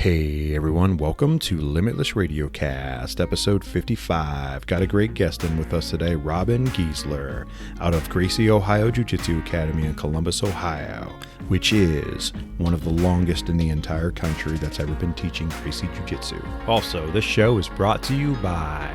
Hey everyone, welcome to Limitless Radiocast, episode 55. Got a great guest in with us today, Robin Gieseler, out of Gracie Ohio Jiu-Jitsu Academy in Columbus, Ohio, which is one of the longest in the entire country that's ever been teaching Gracie Jiu-Jitsu. Also, this show is brought to you by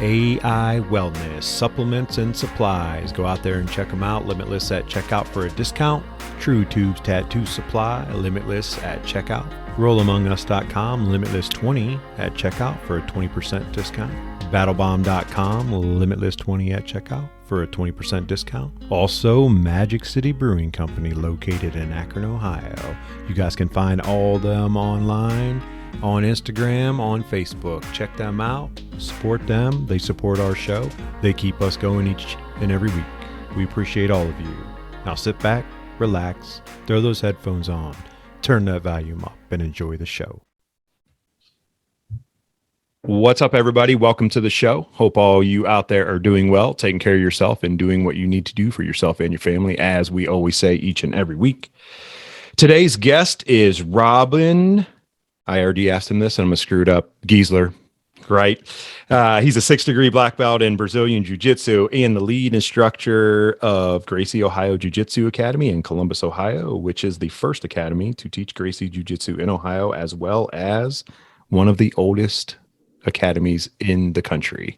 AI Wellness, supplements and supplies. Go out there and check them out. Limitless at checkout for a discount. True Tubes Tattoo Supply, Limitless at checkout. RollAmongUs.com, Limitless20 at checkout for a 20% discount. BattleBomb.com, Limitless20 at checkout for a 20% discount. Also, Magic City Brewing Company located in Akron, Ohio. You guys can find all them online, on Instagram, on Facebook. Check them out, support them. They support our show. They keep us going each and every week. We appreciate all of you. Now sit back, relax, throw those headphones on, turn that volume up, and enjoy the show. What's up, everybody? Welcome to the show. Hope all you out there are doing well, taking care of yourself, and doing what you need to do for yourself and your family, as we always say each and every week. Today's guest is Robin. I already asked him this, and I'm going to screw it up. Gieseler, right? He's a 6th-degree black belt in Brazilian Jiu-Jitsu and the lead instructor of Gracie Ohio Jiu-Jitsu Academy in Columbus, Ohio, which is the first academy to teach Gracie Jiu-Jitsu in Ohio, as well as one of the oldest academies in the country.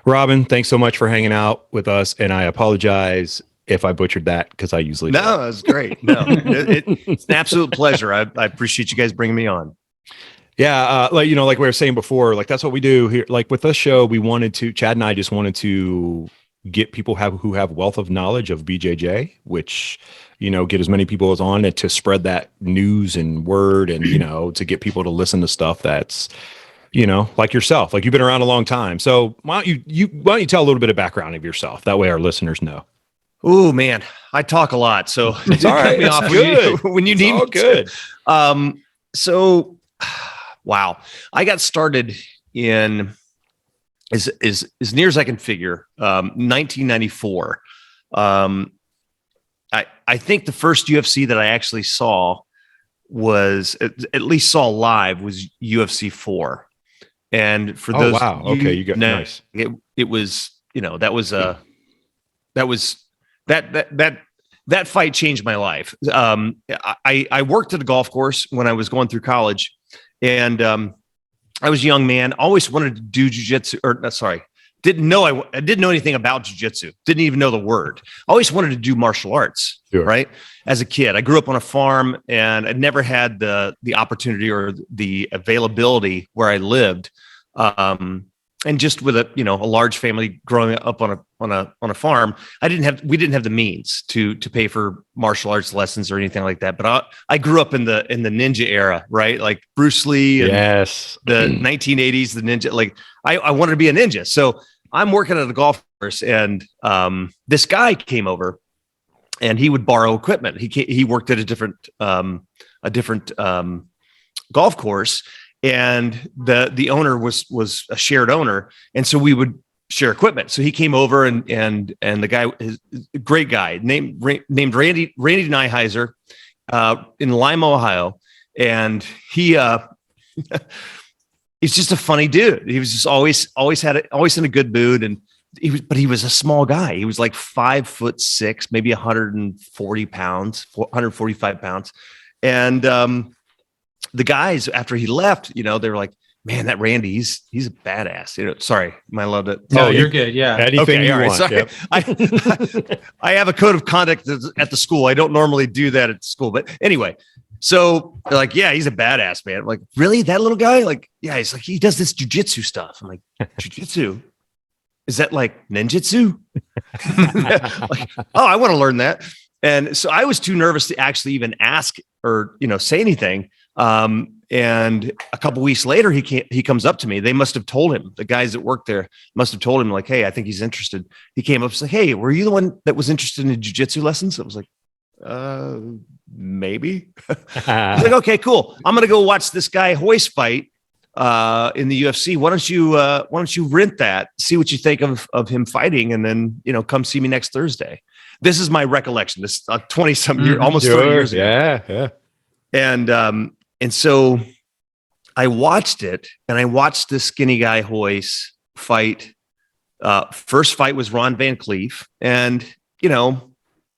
Robin, thanks so much for hanging out with us, and I apologize if I butchered that, because I usually do. No, that's great. No, it's an absolute pleasure. I appreciate you guys bringing me on. Yeah, like we were saying before, like that's what we do here. Like with this show, we wanted to, Chad and I just wanted to get people who have wealth of knowledge of BJJ, which, get as many people as on it to spread that news and word, and to get people to listen to stuff that's, like yourself, like you've been around a long time. So why don't you tell a little bit of background of yourself? That way our listeners know. Oh man, I talk a lot, so it's all right. Cut me off when you need me good. So, wow, I got started in as near as I can figure, 1994. I think the first UFC that I actually saw was at least saw live was UFC 4. And for those, wow, okay, you got nice. It was that fight changed my life. I worked at a golf course when I was going through college, and I was a young man. Always wanted to do jiu-jitsu, didn't know anything about jiu-jitsu. Didn't even know the word. Always wanted to do martial arts. Sure. Right. As a kid, I grew up on a farm, and I never had the opportunity or the availability where I lived. And just with a large family growing up on a farm, we didn't have the means to pay for martial arts lessons or anything like that. But I grew up in the ninja era, right? Like Bruce Lee and yes, the 1980s, the ninja. Like I wanted to be a ninja, so I'm working at a golf course, and this guy came over, and he would borrow equipment. He worked at a different golf course. And the owner was a shared owner, and so we would share equipment. So he came over, and the guy is a great guy named Randy Nyheiser in Lima, Ohio, and he he's just a funny dude. He was just always in a good mood, and he was a small guy. He was like 5'6", maybe 140 pounds, 145 pounds, and the guys, after he left, they were like, "Man, that Randy, he's a badass." Sorry, am I allowed to? No, you're good. Yeah. Anything you want. Sorry. Yep. I have a code of conduct at the school. I don't normally do that at school, but anyway. So they're like, "Yeah, he's a badass, man." I'm like, "Really, that little guy?" Like, "Yeah." He's like, "He does this jiu-jitsu stuff." I'm like, "Jiu-jitsu? Is that like ninjutsu?" Like, oh, I want to learn that. And so I was too nervous to actually even ask or say anything. And a couple weeks later, he comes up to me. They must have told him, the guys that worked there must have told him, like, "Hey, I think he's interested." He came up and said, "Hey, were you the one that was interested in jiu-jitsu lessons?" I was like, maybe. I was like, "Okay, cool. I'm going to go watch this guy Hoist fight, in the UFC. Why don't you rent that, see what you think of him fighting, and then, come see me next Thursday." This is my recollection. This 20-some years, almost 30 years ago. Yeah. And so I watched it, and I watched this skinny guy Hoyce fight. First fight was Ron Van Cleef, and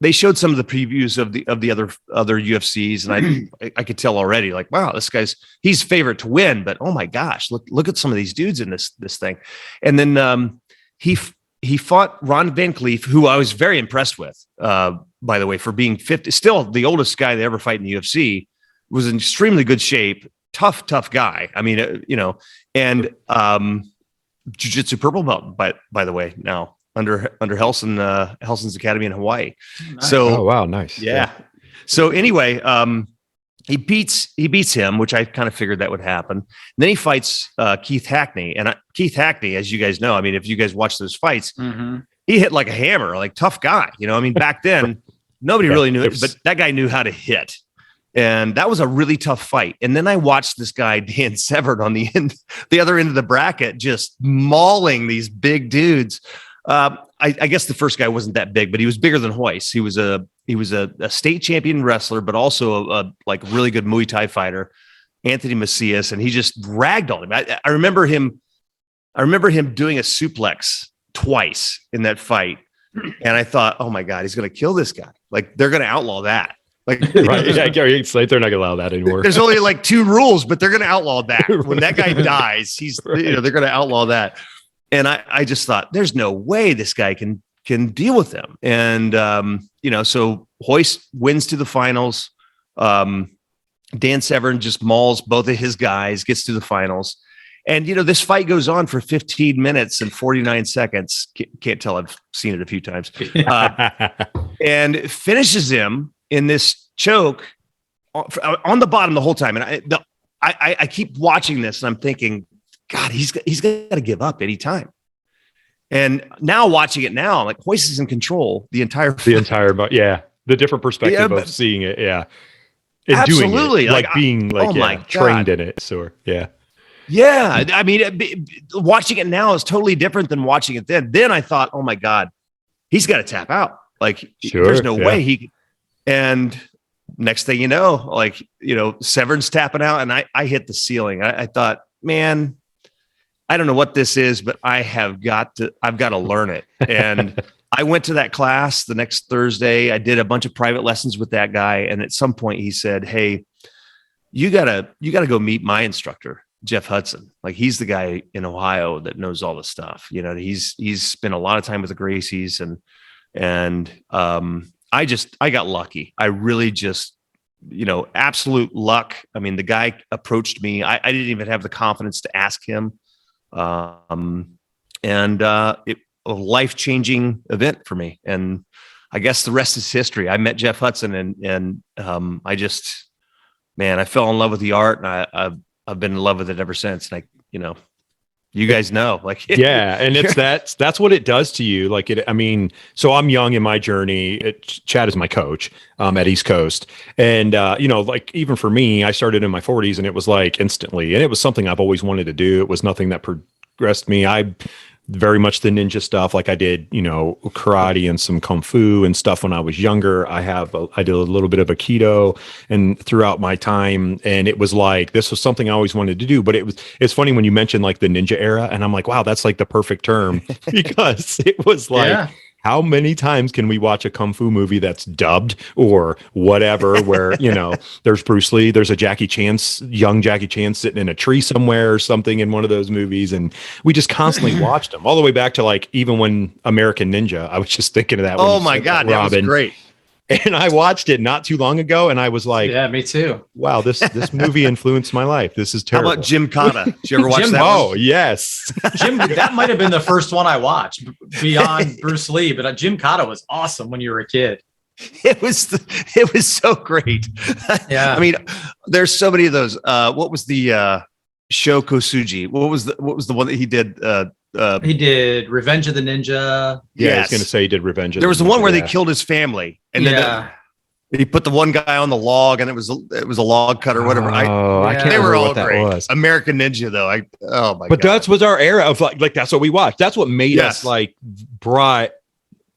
they showed some of the previews of the other UFCs, and I could tell already, like, wow, he's favorite to win, but oh my gosh, look at some of these dudes in this thing. And then he fought Ron Van Cleef, who I was very impressed with, by the way, for being 50, still the oldest guy to ever fight in the UFC, was in extremely good shape, tough guy. I mean, and jiu-jitsu purple belt, by the way, now under Helson's Academy in Hawaii. Nice. So, oh wow, nice. Yeah. So anyway, he beats him, which I kind of figured that would happen. And then he fights Keith Hackney, and Keith Hackney, as you guys know, I mean, if you guys watch those fights, he hit like a hammer, like tough guy. I mean, back then nobody really knew it, but that guy knew how to hit. And that was a really tough fight. And then I watched this guy, Dan Severn, on the other end of the bracket, just mauling these big dudes. I guess the first guy wasn't that big, but he was bigger than Hoyce. He was a state champion wrestler, but also a like really good Muay Thai fighter, Anthony Macias, and he just ragged on him. I remember him doing a suplex twice in that fight, and I thought, oh my God, he's going to kill this guy. Like, they're going to outlaw that. Like, right. It's like they're not gonna allow that anymore. There's only like 2 rules, but they're gonna outlaw that. When that guy dies, they're gonna outlaw that. And I just thought, there's no way this guy can deal with them. And so Hoyce wins to the finals. Dan Severn just mauls both of his guys, gets to the finals. And this fight goes on for 15 minutes and 49 seconds. Can't tell, I've seen it a few times. And finishes him in this choke on the bottom the whole time. And I keep watching this, and I'm thinking, God, he's got to give up anytime. And now watching it now, I'm like, Hoyce is in control the entire yeah, the different perspective of seeing it, yeah, and absolutely, doing it, like being like trained in it. So yeah. I mean, watching it now is totally different than watching it then. Then I thought, oh my God, he's got to tap out. Like, there's no way he. And next thing you know, Severn's tapping out, and I hit the ceiling. I thought, man, I don't know what this is, but I've got to learn it. And I went to that class the next Thursday. I did a bunch of private lessons with that guy. And at some point he said, hey, you gotta go meet my instructor, Jeff Hudson. Like, he's the guy in Ohio that knows all the stuff. He's spent a lot of time with the Gracies, and I got lucky. I really just, absolute luck. I mean, the guy approached me. I didn't even have the confidence to ask him. It a life-changing event for me. And I guess the rest is history. I met Jeff Hudson, and I fell in love with the art, and I've been in love with it ever since. And you guys know, yeah. And that's what it does to you. So I'm young in my journey. Chad is my coach, at East Coast. And, even for me, I started in my 40s, and it was like instantly, and it was something I've always wanted to do. It was nothing that progressed me. I very much the ninja stuff. Like, I did, karate and some kung fu and stuff when I was younger. I did a little bit of Aikido and throughout my time. And it was like, this was something I always wanted to do, but it's funny when you mentioned like the ninja era, and I'm like, wow, that's like the perfect term, because it was like, how many times can we watch a kung fu movie that's dubbed or whatever, where, there's Bruce Lee, there's a young Jackie Chan sitting in a tree somewhere or something in one of those movies. And we just constantly watched them all the way back to like, even when American Ninja, I was just thinking of that. Oh my God, that was great. And I watched it not too long ago, and I was like, yeah, me too. Wow, this movie influenced my life. This is terrible. How about Jim Kata? Did you ever watch that? Oh, yes. Jim, that might have been the first one I watched beyond Bruce Lee, but Jim Kata was awesome when you were a kid. It was so great. Yeah. I mean, there's so many of those. What was the Sho Kosugi? What was the one that he did? He did Revenge of the Ninja. Yeah, I was going to say he did Revenge of the Ninja. There was the one where they killed his family, and then he put the one guy on the log, and it was a log cut or whatever. I can't they remember were all what that great. was. American Ninja, though. But that was our era of like that's what we watched. That's what made us brought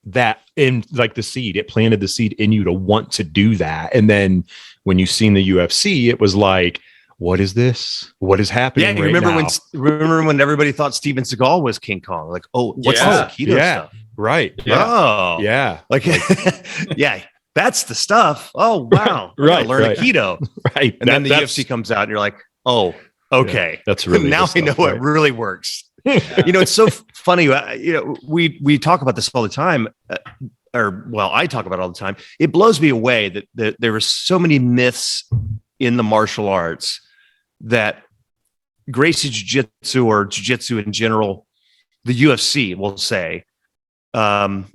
that in, like the seed. It planted the seed in you to want to do that. And then when you seen the UFC, it was like, what is this? What is happening? Yeah, you right remember now? remember when everybody thought Steven Seagal was King Kong? Like, oh, what's Yeah. this Aikido stuff? Right. Yeah. Oh, Yeah. like, yeah, that's the stuff. Oh, wow. I gotta Right, learn right. Aikido. Right. And then the UFC comes out and you're like, oh, okay. Yeah, that's really now the I know stuff, what right? really works. It's so funny. We talk about this all the time. I talk about it all the time. It blows me away that there were so many myths in the martial arts that Gracie Jiu-Jitsu or Jiu-Jitsu in general, the UFC will say,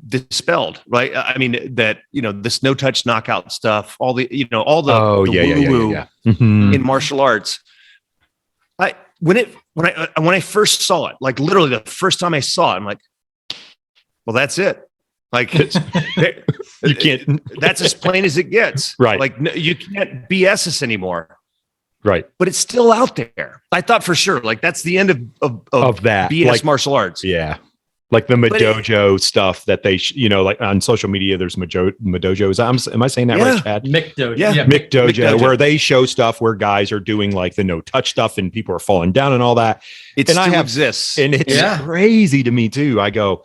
dispelled, right? I mean, that, this no touch knockout stuff, all the woo-woo in martial arts. When I first saw it, like literally the first time I saw it, I'm like, well, that's it. Like, you can't. That's as plain as it gets. Right. Like, no, you can't BS this anymore. Right. But it's still out there. I thought for sure, like, that's the end of that BS like, martial arts. Yeah. Like the Madojo stuff that they, like on social media, there's Madojos. Am I saying that right, Chad? McDojo. Yeah. McDojo, where they show stuff where guys are doing like the no touch stuff and people are falling down and all that. It still exists. And it's crazy to me too. I go,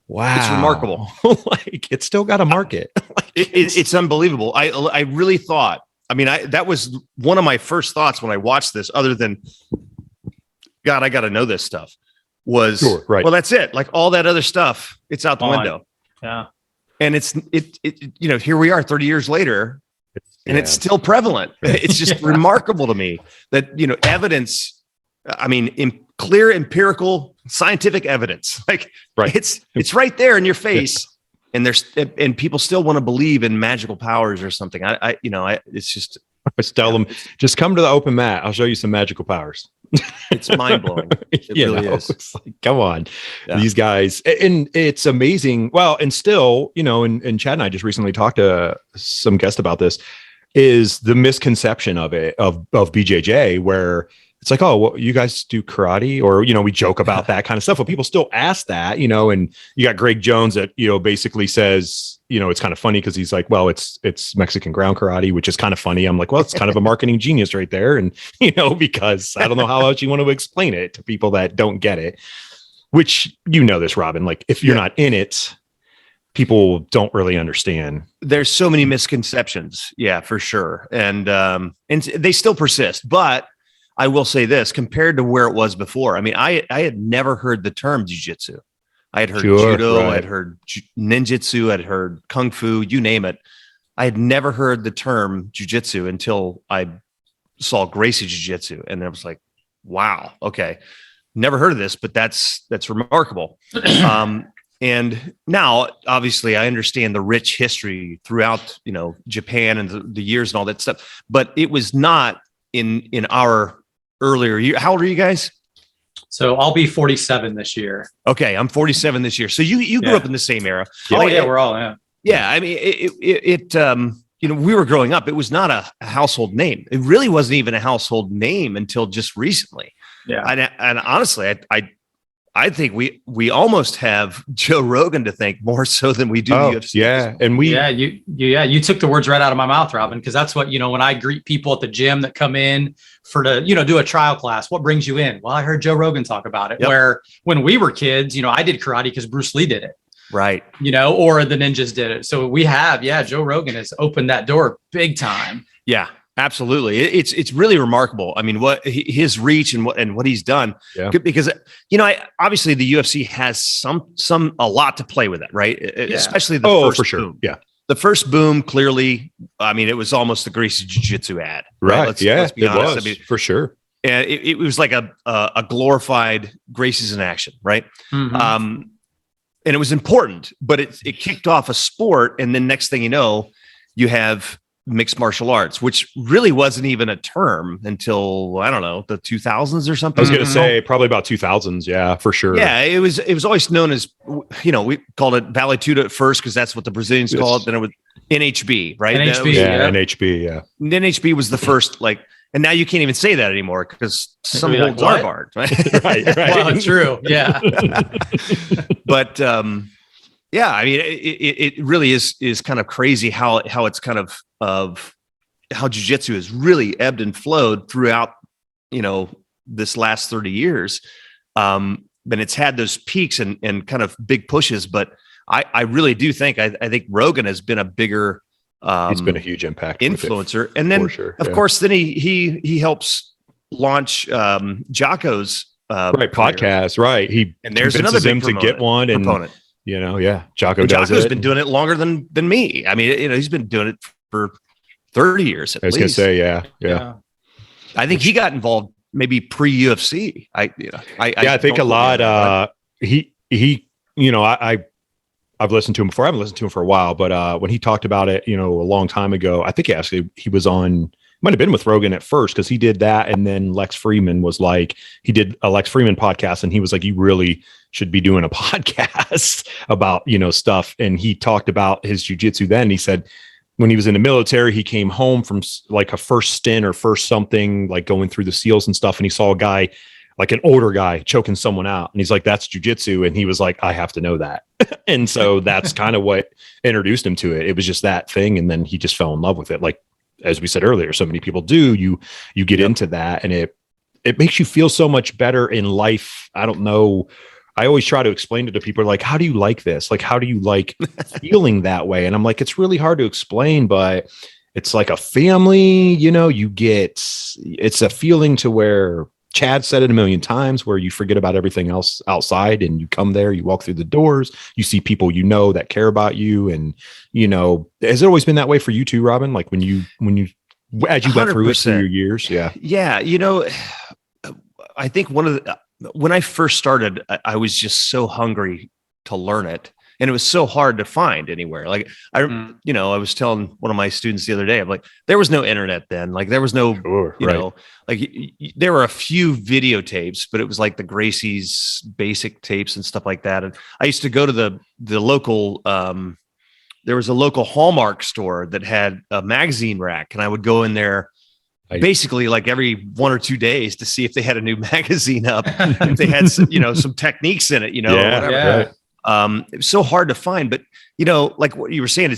wow. It's remarkable. Like it's still got a market. It's unbelievable. I really thought, that was one of my first thoughts when I watched this, other than, God, I got to know this stuff. Was right. Well, that's it. Like all that other stuff, it's out the window. Yeah. And here we are 30 years later and it's still prevalent. It's just remarkable to me that, evidence, clear empirical scientific evidence, like it's right there in your face. And people still want to believe in magical powers or something. It's just, I tell them, just come to the open mat. I'll show you some magical powers. It's mind blowing. It really is. It's like, come on, these guys. And it's amazing. Well, and still, and Chad and I just recently talked to some guest about this, is the misconception of it, of BJJ, where it's like, oh, well, you guys do karate, or, we joke about that kind of stuff. But people still ask that, and you got Greg Jones that, basically says, it's kind of funny because he's like, well, it's Mexican ground karate, which is kind of funny. I'm like, well, it's kind of a marketing genius right there. And, because I don't know how else you want to explain it to people that don't get it, which, this, Robin, like if you're not in it, people don't really understand. There's so many misconceptions. Yeah, for sure. And they still persist, but I will say this, compared to where it was before. I had never heard the term jiu-jitsu. I had heard judo, right. I had heard ninjutsu, I'd heard kung fu, you name it. I had never heard the term jiu-jitsu until I saw Gracie Jiu-Jitsu. And I was like, wow, okay. Never heard of this, but that's remarkable. And now, obviously, I understand the rich history throughout, Japan and the years and all that stuff. But it was not in our earlier year. How old are you guys? So I'll be 47 this year. Okay, I'm 47 this year. So you grew up in the same era. We're all Yeah, we were growing up. It was not a household name. It really wasn't even a household name until just recently. Yeah, and honestly, I think we almost have Joe Rogan to thank more so than we do the UFC. Yeah, and you took the words right out of my mouth, Robin, because that's what, when I greet people at the gym that come in to do a trial class, what brings you in? Well, I heard Joe Rogan talk about it. Yep. Where when we were kids, I did karate because Bruce Lee did it. Right. Or the ninjas did it. So we have, Joe Rogan has opened that door big time. Yeah. Absolutely. It's really remarkable. What his reach and what he's done, because, obviously the UFC has a lot to play with it, right? Especially the first for sure. boom. Yeah. The first boom, clearly, it was almost the Gracie Jiu-Jitsu ad. Right. Let's be honest. Was, for sure. And it was like a glorified Gracie's in action. Right. Mm-hmm. And it was important, but it kicked off a sport. And then next thing you know, you have mixed martial arts, which really wasn't even a term until, I don't know, the 2000s or something. I was going to say probably about 2000s. Yeah, for sure. Yeah. It was always known as, we called it Vale Tudo at first, because that's what the Brazilians call it. Then it was NHB, right? NHB. NHB. Yeah. NHB was the first, and now you can't even say that anymore because some holds are barred. Right. right. Well, true. Yeah. But, it really is kind of crazy how it's kind of how jiu-jitsu has really ebbed and flowed throughout this last 30 years. And it's had those peaks and kind of big pushes, but I really do think, I think Rogan has been a bigger, it's been a huge impact influencer. And then of course, then he helps launch, Jocko's, podcast. Right. And there's another big to get one proponent. Jocko does Jocko's it. been doing it longer than me. I mean, he's been doing it for 30 years at least. I was going to say, yeah. I think he got involved maybe pre-UFC. I think a lot. I've listened to him before. I haven't listened to him for a while, but when he talked about it, a long time ago, I think he was on, might have been with Rogan at first, because he did that. And then Lex Fridman was like, he did a Lex Fridman podcast, and he was like, you really should be doing a podcast about, stuff. And he talked about his jiu-jitsu then. He said, when he was in the military, he came home from like a first stint or first something, like going through the SEALs and stuff. And he saw a guy, like an older guy, choking someone out. And he's like, that's jiu-jitsu. And he was like, I have to know that. And so that's kind of what introduced him to it. It was just that thing. And then he just fell in love with it. Like, as we said earlier, so many people do, you get into that, and it makes you feel so much better in life. I don't know. I always try to explain it to people, like, how do you like this? Like, how do you like feeling that way? And I'm like, it's really hard to explain, but it's like a family, it's a feeling to where Chad said it a million times, where you forget about everything else outside, and you come there, you walk through the doors, you see people that care about you. And has it always been that way for you too, Robin? Like when you as you went through your years? Yeah. I think when I first started, I was just so hungry to learn it. And it was so hard to find anywhere. Like I was telling one of my students the other day, I'm like, there was no internet then. Like there was no, there were a few videotapes, but it was like the Gracie's basic tapes and stuff like that. And I used to go to the local, there was a local Hallmark store that had a magazine rack, and I would go in there basically like every 1 or 2 days to see if they had a new magazine up, if they had some, some techniques in it, whatever. Yeah. It was so hard to find, but like what you were saying,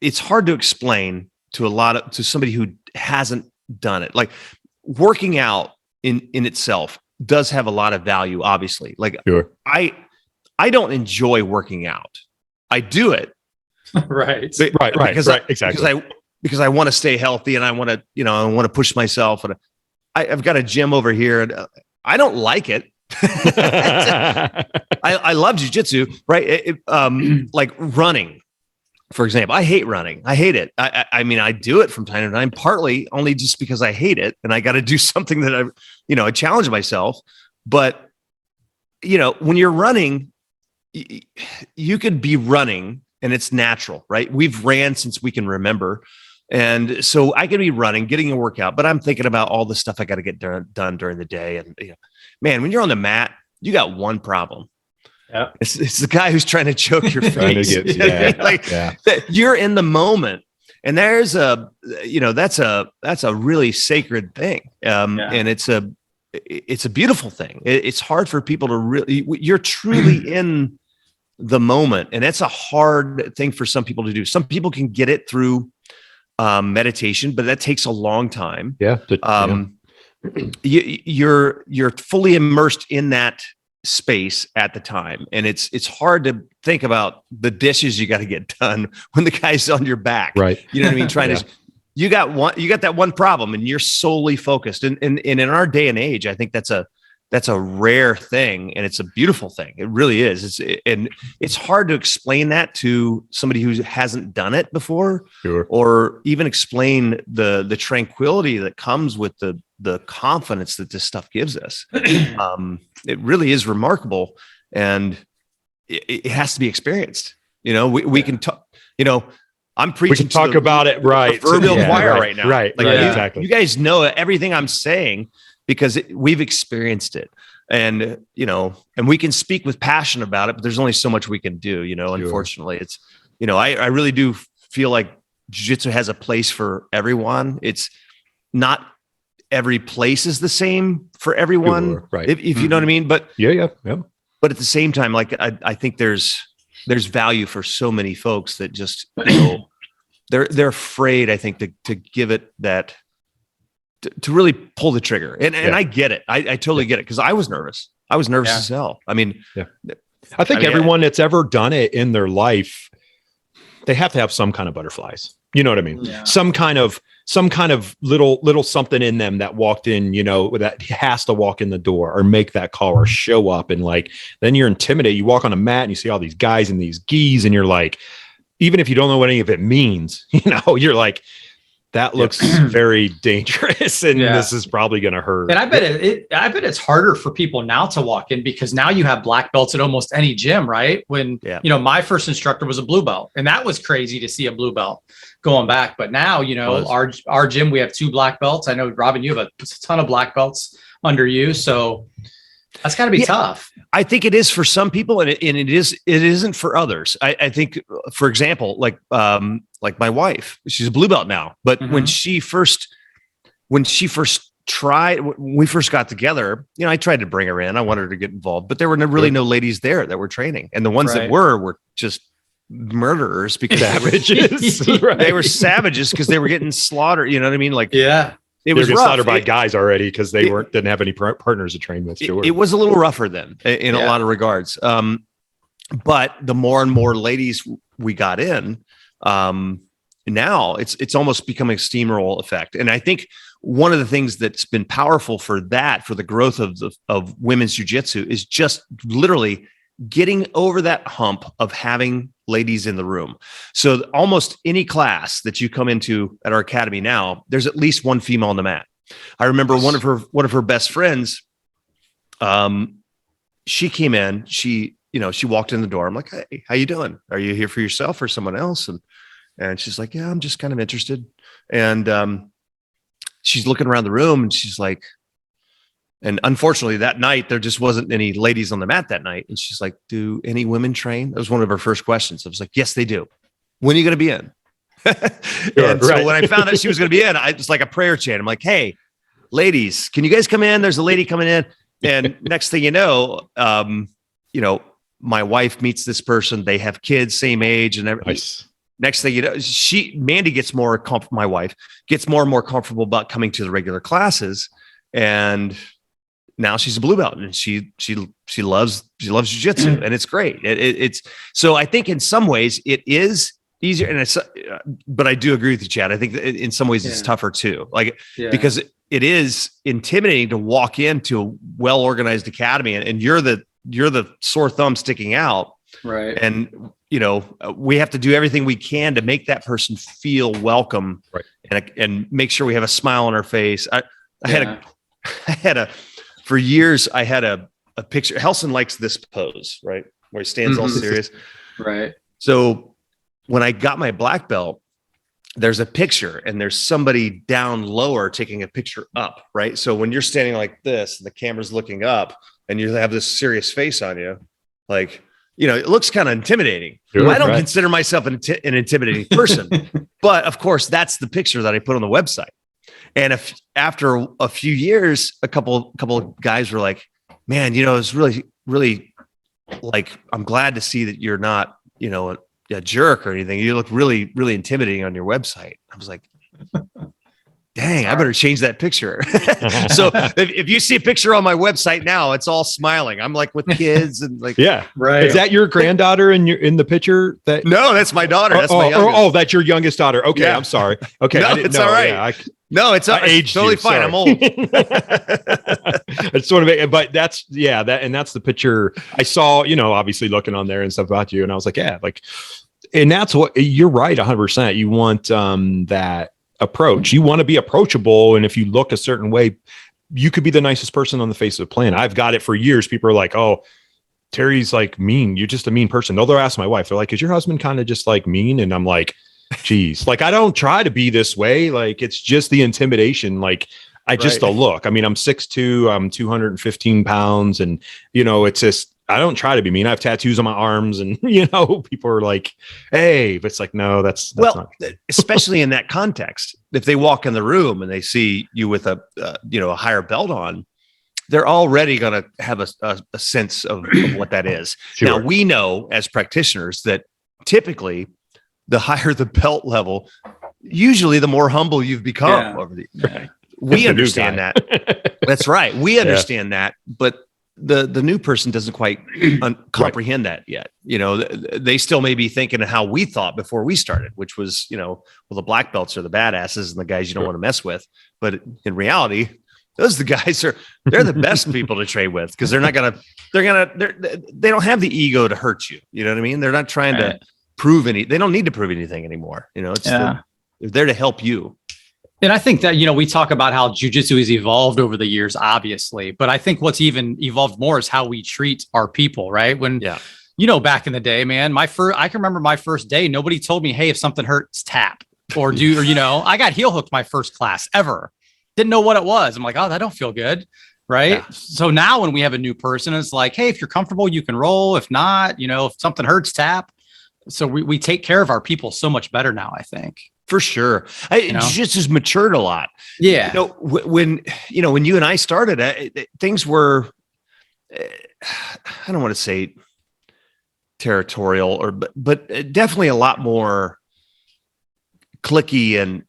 it's hard to explain to somebody who hasn't done it. Like working out in itself does have a lot of value, obviously. Like sure. I don't enjoy working out. I do it. Right. Exactly. Because I want to stay healthy, and I want to, I want to push myself, and I've got a gym over here, and I don't like it. I love jiu-jitsu, right? Like running, for example. I hate running. I hate it. I mean, I do it from time to time, partly only just because I hate it, and I got to do something that I challenge myself. But when you're running, you could be running, and it's natural, right? We've ran since we can remember. And so I can be running, getting a workout, but I'm thinking about all the stuff I got to get done during the day. And man, when you're on the mat, you got one problem. Yeah. It's the guy who's trying to choke your face. You're in the moment, and there's that's a really sacred thing. And it's a beautiful thing. It's hard for people to really, you're truly in the moment. And that's a hard thing for some people to do. Some people can get it through meditation, but that takes a long time. You're fully immersed in that space at the time, and it's hard to think about the dishes you got to get done when the guy's on your back, right? You know what I mean? Trying to, you got that one problem, and you're solely focused. And in our day and age, I think that's a rare thing, and it's a beautiful thing. It really is. It's hard to explain that to somebody who hasn't done it before, sure. Or even explain the tranquility that comes with the confidence that this stuff gives us. It really is remarkable, and it has to be experienced. We can talk. I'm preaching. We can talk about it, right? Proverbial choir right now, right? Like, exactly. You guys know everything I'm saying, because we've experienced it, and and we can speak with passion about it, but there's only so much we can do. Sure. Unfortunately, it's I really do feel like jiu-jitsu has a place for everyone. It's not every place is the same for everyone, sure, right? If you know what I mean. But yeah. But at the same time, like I think there's value for so many folks that just they're afraid, I think, to give it that. to really pull the trigger. And I get it. I totally get it. Cause I was nervous. I was nervous as hell. I mean, I think everyone that's ever done it in their life, they have to have some kind of butterflies. You know what I mean? Yeah. Some kind of little something in them that walked in, that has to walk in the door or make that call or show up. And like, then you're intimidated. You walk on a mat and you see all these guys in these gis and you're like, even if you don't know what any of it means, you're like, that looks very dangerous, and this is probably going to hurt. And I bet it's harder for people now to walk in because now you have black belts at almost any gym, right? When my first instructor was a blue belt, and that was crazy to see a blue belt going back. But now, our gym, we have 2 black belts. I know, Robin, you have a ton of black belts under you, so that's got to be tough. I think it is for some people, and it isn't for others. I think, for example, like my wife, she's a blue belt now, but when we first got together, I tried to bring her in. I wanted her to get involved, but there were no ladies there that were training, and the ones that were just murderers because savages. They were savages because they were getting slaughtered. You know what I mean? Like, it was slaughtered by guys already because they didn't have any partners to train with. Sure. It was a little rougher then in a lot of regards. But the more and more ladies we got in, now it's almost becoming a steamroll effect. And I think one of the things that's been powerful for the growth of women's jiu-jitsu is just literally getting over that hump of having ladies in the room. So almost any class that you come into at our academy now, there's at least one female on the mat. I remember one of her best friends. She came in, she walked in the door. I'm like, "Hey, how you doing? Are you here for yourself or someone else?" And she's like, "Yeah, I'm just kind of interested." And she's looking around the room and she's like, and unfortunately that night there just wasn't any ladies on the mat that night. And she's like, "Do any women train?" That was one of her first questions. I was like, "Yes, they do." "When are you going to be in?" So when I found out she was going to be in, I was like a prayer chant. I'm like, "Hey, ladies, can you guys come in? There's a lady coming in." And next thing you know, my wife meets this person. They have kids, same age, and everything. Nice. Next thing you know, Mandy gets more comfortable. My wife gets more and more comfortable about coming to the regular classes, and now she's a blue belt, and she loves jiu-jitsu, and it's great. It's so I think in some ways it is easier, and but I do agree with you, Chad. I think that in some ways it's tougher too, because it is intimidating to walk into a well-organized academy, and you're the sore thumb sticking out, right? And we have to do everything we can to make that person feel welcome, right? And make sure we have a smile on our face. For years, I had a picture. Hudson likes this pose, right? Where he stands all serious. Right. So when I got my black belt, there's a picture and there's somebody down lower taking a picture up, right? So when you're standing like this and the camera's looking up and you have this serious face on you, like, it looks kind of intimidating. Sure, I don't consider myself an intimidating person, but of course that's the picture that I put on the website. And if after a few years, a couple of guys were like, "Man, it's really, really like, I'm glad to see that you're not, a jerk or anything. You look really, really intimidating on your website." I was like, "Dang, I better change that picture." So if you see a picture on my website now, it's all smiling. I'm like with kids and like, right. Is that your granddaughter in the picture? No, that's my daughter. That's my youngest. That's your youngest daughter. Okay, yeah. I'm sorry. Okay, no, it's all right. Yeah, no, it's totally fine. I'm old. It's sort of, but that's that's the picture I saw. Obviously looking on there and stuff about you, and I was like, and that's what you're right, 100%. You want that approach. You want to be approachable, and if you look a certain way, you could be the nicest person on the face of the planet. I've got it for years. People are like, "Oh, Terry's like mean. You're just a mean person." They'll ask my wife. They're like, "Is your husband kind of just like mean?" And I'm like, "Geez, like I don't try to be this way. Like it's just the intimidation. Like just the look. I mean, I'm 6'2", I'm 215 pounds, and it's just." I don't try to be mean. I have tattoos on my arms and, people are like, "Hey," but it's like, no, that's not. Especially in that context, if they walk in the room and they see you with a higher belt on, they're already going to have a sense of what that is. Sure. Now we know as practitioners that typically the higher the belt level, usually the more humble you've become over the, we understand that. That's right. We understand that, but the new person doesn't quite comprehend that yet. You know, they still may be thinking of how we thought before we started, which was, you know, well, the black belts are the badasses and the guys you don't want to mess with. But in reality, those are the guys they're the best people to train with, because they don't have the ego to hurt you. You know what I mean? They're not trying to they don't need to prove anything anymore. You know, they're there to help you. And I think that, you know, we talk about how jiu-jitsu has evolved over the years, obviously, but I think what's even evolved more is how we treat our people, right? When, you know, back in the day, man, I can remember my first day, nobody told me, hey, if something hurts, tap or you know, I got heel hooked my first class ever. Didn't know what it was. I'm like, oh, that don't feel good. Right. Yeah. So now when we have a new person, it's like, hey, if you're comfortable, you can roll. If not, you know, if something hurts, tap. So we take care of our people so much better now, I think. For sure. Jiu-jitsu has matured a lot. Yeah. You know, when you and I started, things were, I don't want to say territorial but definitely a lot more cliquey and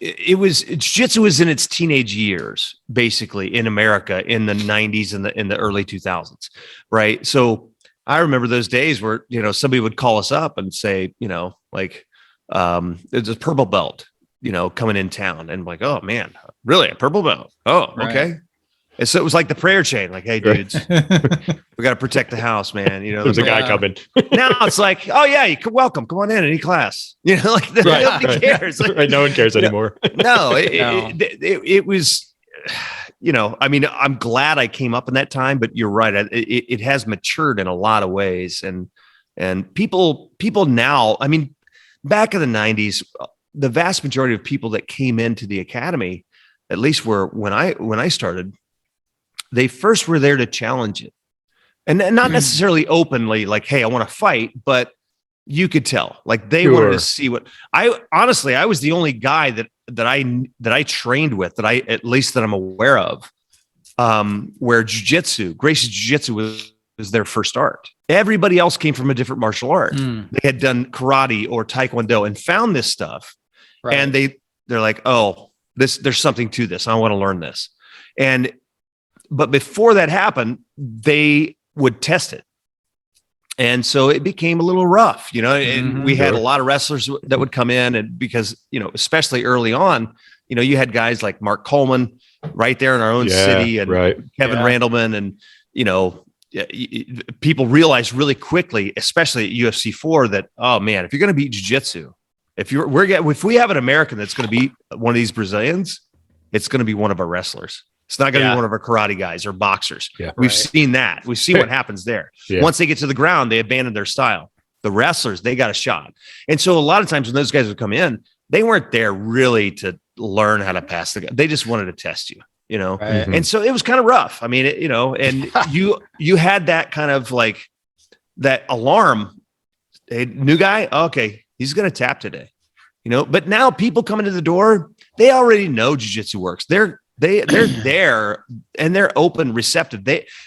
it was jiu-jitsu was in its teenage years, basically, in America in the 90s and in the early 2000s. Right. So I remember those days where, you know, somebody would call us up and say, you know, like, there's a purple belt, you know, coming in town, and like, oh man, really, a purple belt? Oh, okay. And so it was like the prayer chain, like, hey dudes, we got to protect the house, man. You know, there's a guy coming. Now it's like, oh yeah, welcome, come on in, any class. You know, like nobody cares. Like, no one cares anymore. No, it was, you know, I mean, I'm glad I came up in that time, but you're right. It has matured in a lot of ways, and people now, I mean, back in the 90s, the vast majority of people that came into the academy, at least when I started, they first were there to challenge it, and not necessarily openly, like, hey, I want to fight, but you could tell, like, they wanted to see what I was the only guy that I trained with, that I'm aware of, where Gracie Jiu-Jitsu was their first art. Everybody else came from a different martial art. They had done karate or taekwondo and found this stuff. Right. And they're like, oh, there's something to this. I want to learn this. But before that happened, they would test it. And so it became a little rough, you know, and we had a lot of wrestlers that would come in, and because, you know, especially early on, you know, you had guys like Mark Coleman right there in our own city, and Kevin Randleman, and, you know, people realized really quickly, especially at UFC 4, that, oh man, if you're going to beat jiu-jitsu, if we have an American that's going to beat one of these Brazilians, it's going to be one of our wrestlers. It's not going to be one of our karate guys or boxers. Yeah, we've seen that. We've seen what happens there. Yeah. Once they get to the ground, they abandon their style. The wrestlers, they got a shot. And so a lot of times when those guys would come in, they weren't there really to learn how to pass the guy. They just wanted to test you, you know? Right. And so it was kind of rough. I mean, you know, and you had that kind of like that alarm. Hey, new guy. Okay. He's going to tap today, you know, but now people come into the door, they already know jiu-jitsu works. They're there and they're open, receptive.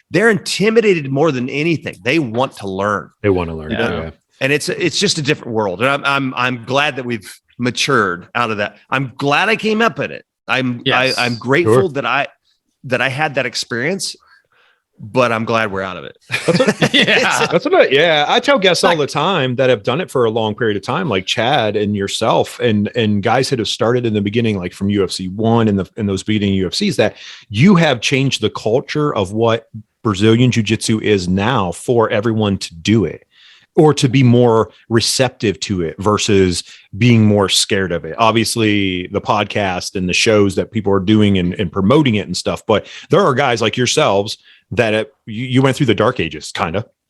They're intimidated more than anything. They want to learn. They want to learn. Yeah. And it's just a different world. And I'm glad that we've matured out of that. I'm glad I came up in it. I'm grateful that I had that experience, but I'm glad we're out of it. I tell guests all the time that have done it for a long period of time, like Chad and yourself, and guys that have started in the beginning, like from UFC 1 and those beginning UFCs, that you have changed the culture of what Brazilian Jiu-Jitsu is now for everyone to do it, or to be more receptive to it versus being more scared of it. Obviously, the podcast and the shows that people are doing and promoting it and stuff, but there are guys like yourselves that you went through the dark ages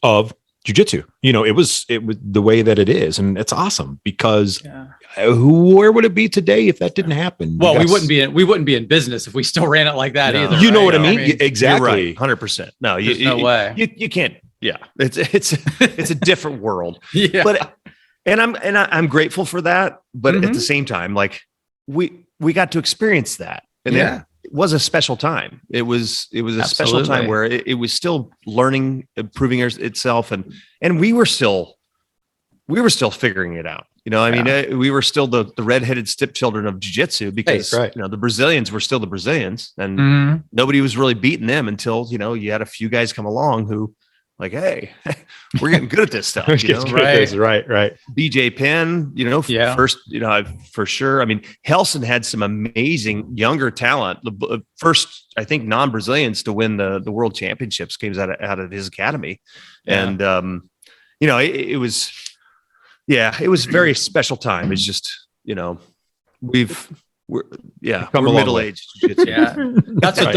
of jiu-jitsu. You know, it was the way that it is. And it's awesome because where would it be today if that didn't happen? Well, we wouldn't be in business if we still ran it like that either. You know what I mean? Exactly. 100%. No, no way. You can't. Yeah. It's a different world. Yeah. But, I'm grateful for that. But at the same time, like we got to experience that. And it was a special time. It was a special time where it was still learning, improving itself, and we were still figuring it out. You know, I mean, we were still the redheaded stepchildren of jiu-jitsu because, right. you know, the Brazilians were still the Brazilians and nobody was really beating them until, you know, you had a few guys come along who like, hey, we're getting good at this stuff. You know? Right. BJ Penn, you know, Yeah. first, you know, for sure. I mean, Hudson had some amazing younger talent. The first, I think, non-Brazilians to win the world championships came out of his academy. Yeah. And, you know, it was a very special time. It's just, you know, we're middle-aged. Yeah, that's what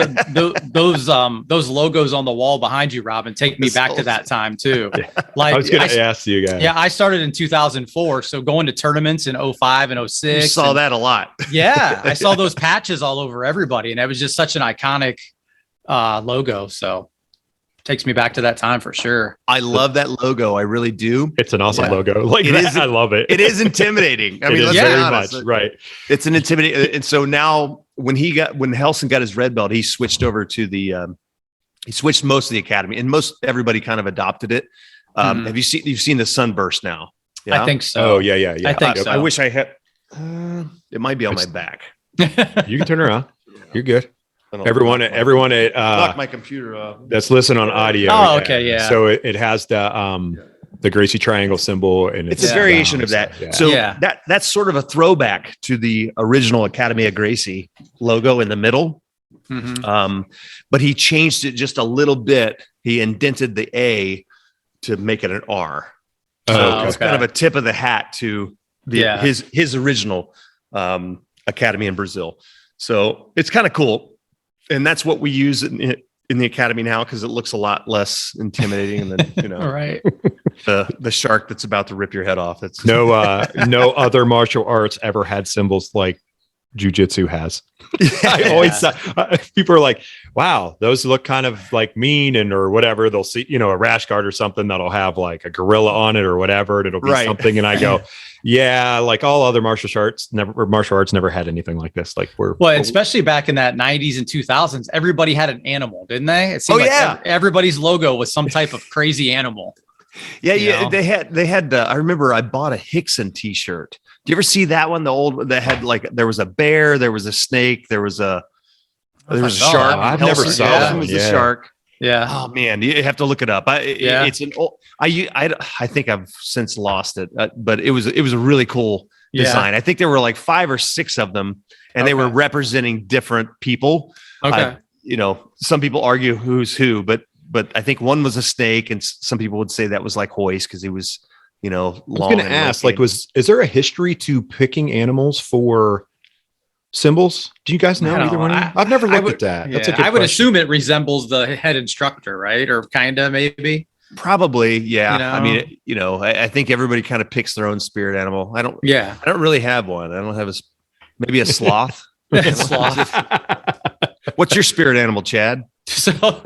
those logos on the wall behind you, Robin, take me back to that time too. Like I was going to ask you guys. Yeah, I started in 2004, so going to tournaments in 05 and 06. You saw that a lot. Yeah, I saw those patches all over everybody, and it was just such an iconic logo. So takes me back to that time for sure. I love that logo. I really do. It's an awesome logo. Like I love it. It is intimidating. I mean, let's very honest. Much. Right. It's an intimidating. And so now when Hudson got his red belt, he switched over to he switched most of the academy and everybody kind of adopted it. You've seen the sunburst now? Yeah? I think so. Oh yeah. I think so. I wish I had, it might be on my back. You can turn around. You're good. Everyone at knock my computer off. That's listening on audio. Oh, okay, yeah. So it has the Gracie triangle symbol, and it's a variation of that. Yeah. So that's sort of a throwback to the original Academy of Gracie logo in the middle. But he changed it just a little bit. He indented the A to make it an R. So it's kind of a tip of the hat to his original academy in Brazil. So it's kind of cool. And that's what we use in the academy now because it looks a lot less intimidating than, you know, right. the shark that's about to rip your head off. It's no other martial arts ever had symbols like jiu-jitsu has. I always people are like, wow, those look kind of like mean or whatever. They'll see, you know, a rash guard or something that'll have like a gorilla on it or whatever, and it'll be something. And I go, yeah, like all other martial arts never had anything like this. Like especially back in that 90s and 2000s, everybody had an animal, didn't they? It seemed everybody's logo was some type of crazy animal. Yeah. They had. I remember I bought a Hickson T-shirt. Do you ever see that one? The old that had like there was a bear, there was a snake, there was a shark. I've never saw that. Was a shark. Yeah. Oh man, you have to look it up. It's an old. I think I've since lost it, but it was a really cool design. I think there were like 5 or 6 of them, and they were representing different people. Okay. You know, some people argue who's who, but I think one was a snake, and some people would say that was like Hoist because he was, you know, long. I was going to ask, like, is there a history to picking animals for symbols? Do you guys know either one? I've never looked at that. That's a good I would question. assume it resembles the head instructor, right? Or kind of maybe. Probably, yeah. You know? I mean, you know, I think everybody kind of picks their own spirit animal. I don't really have one. I don't have maybe a sloth. Sloth. What's your spirit animal, Chad? So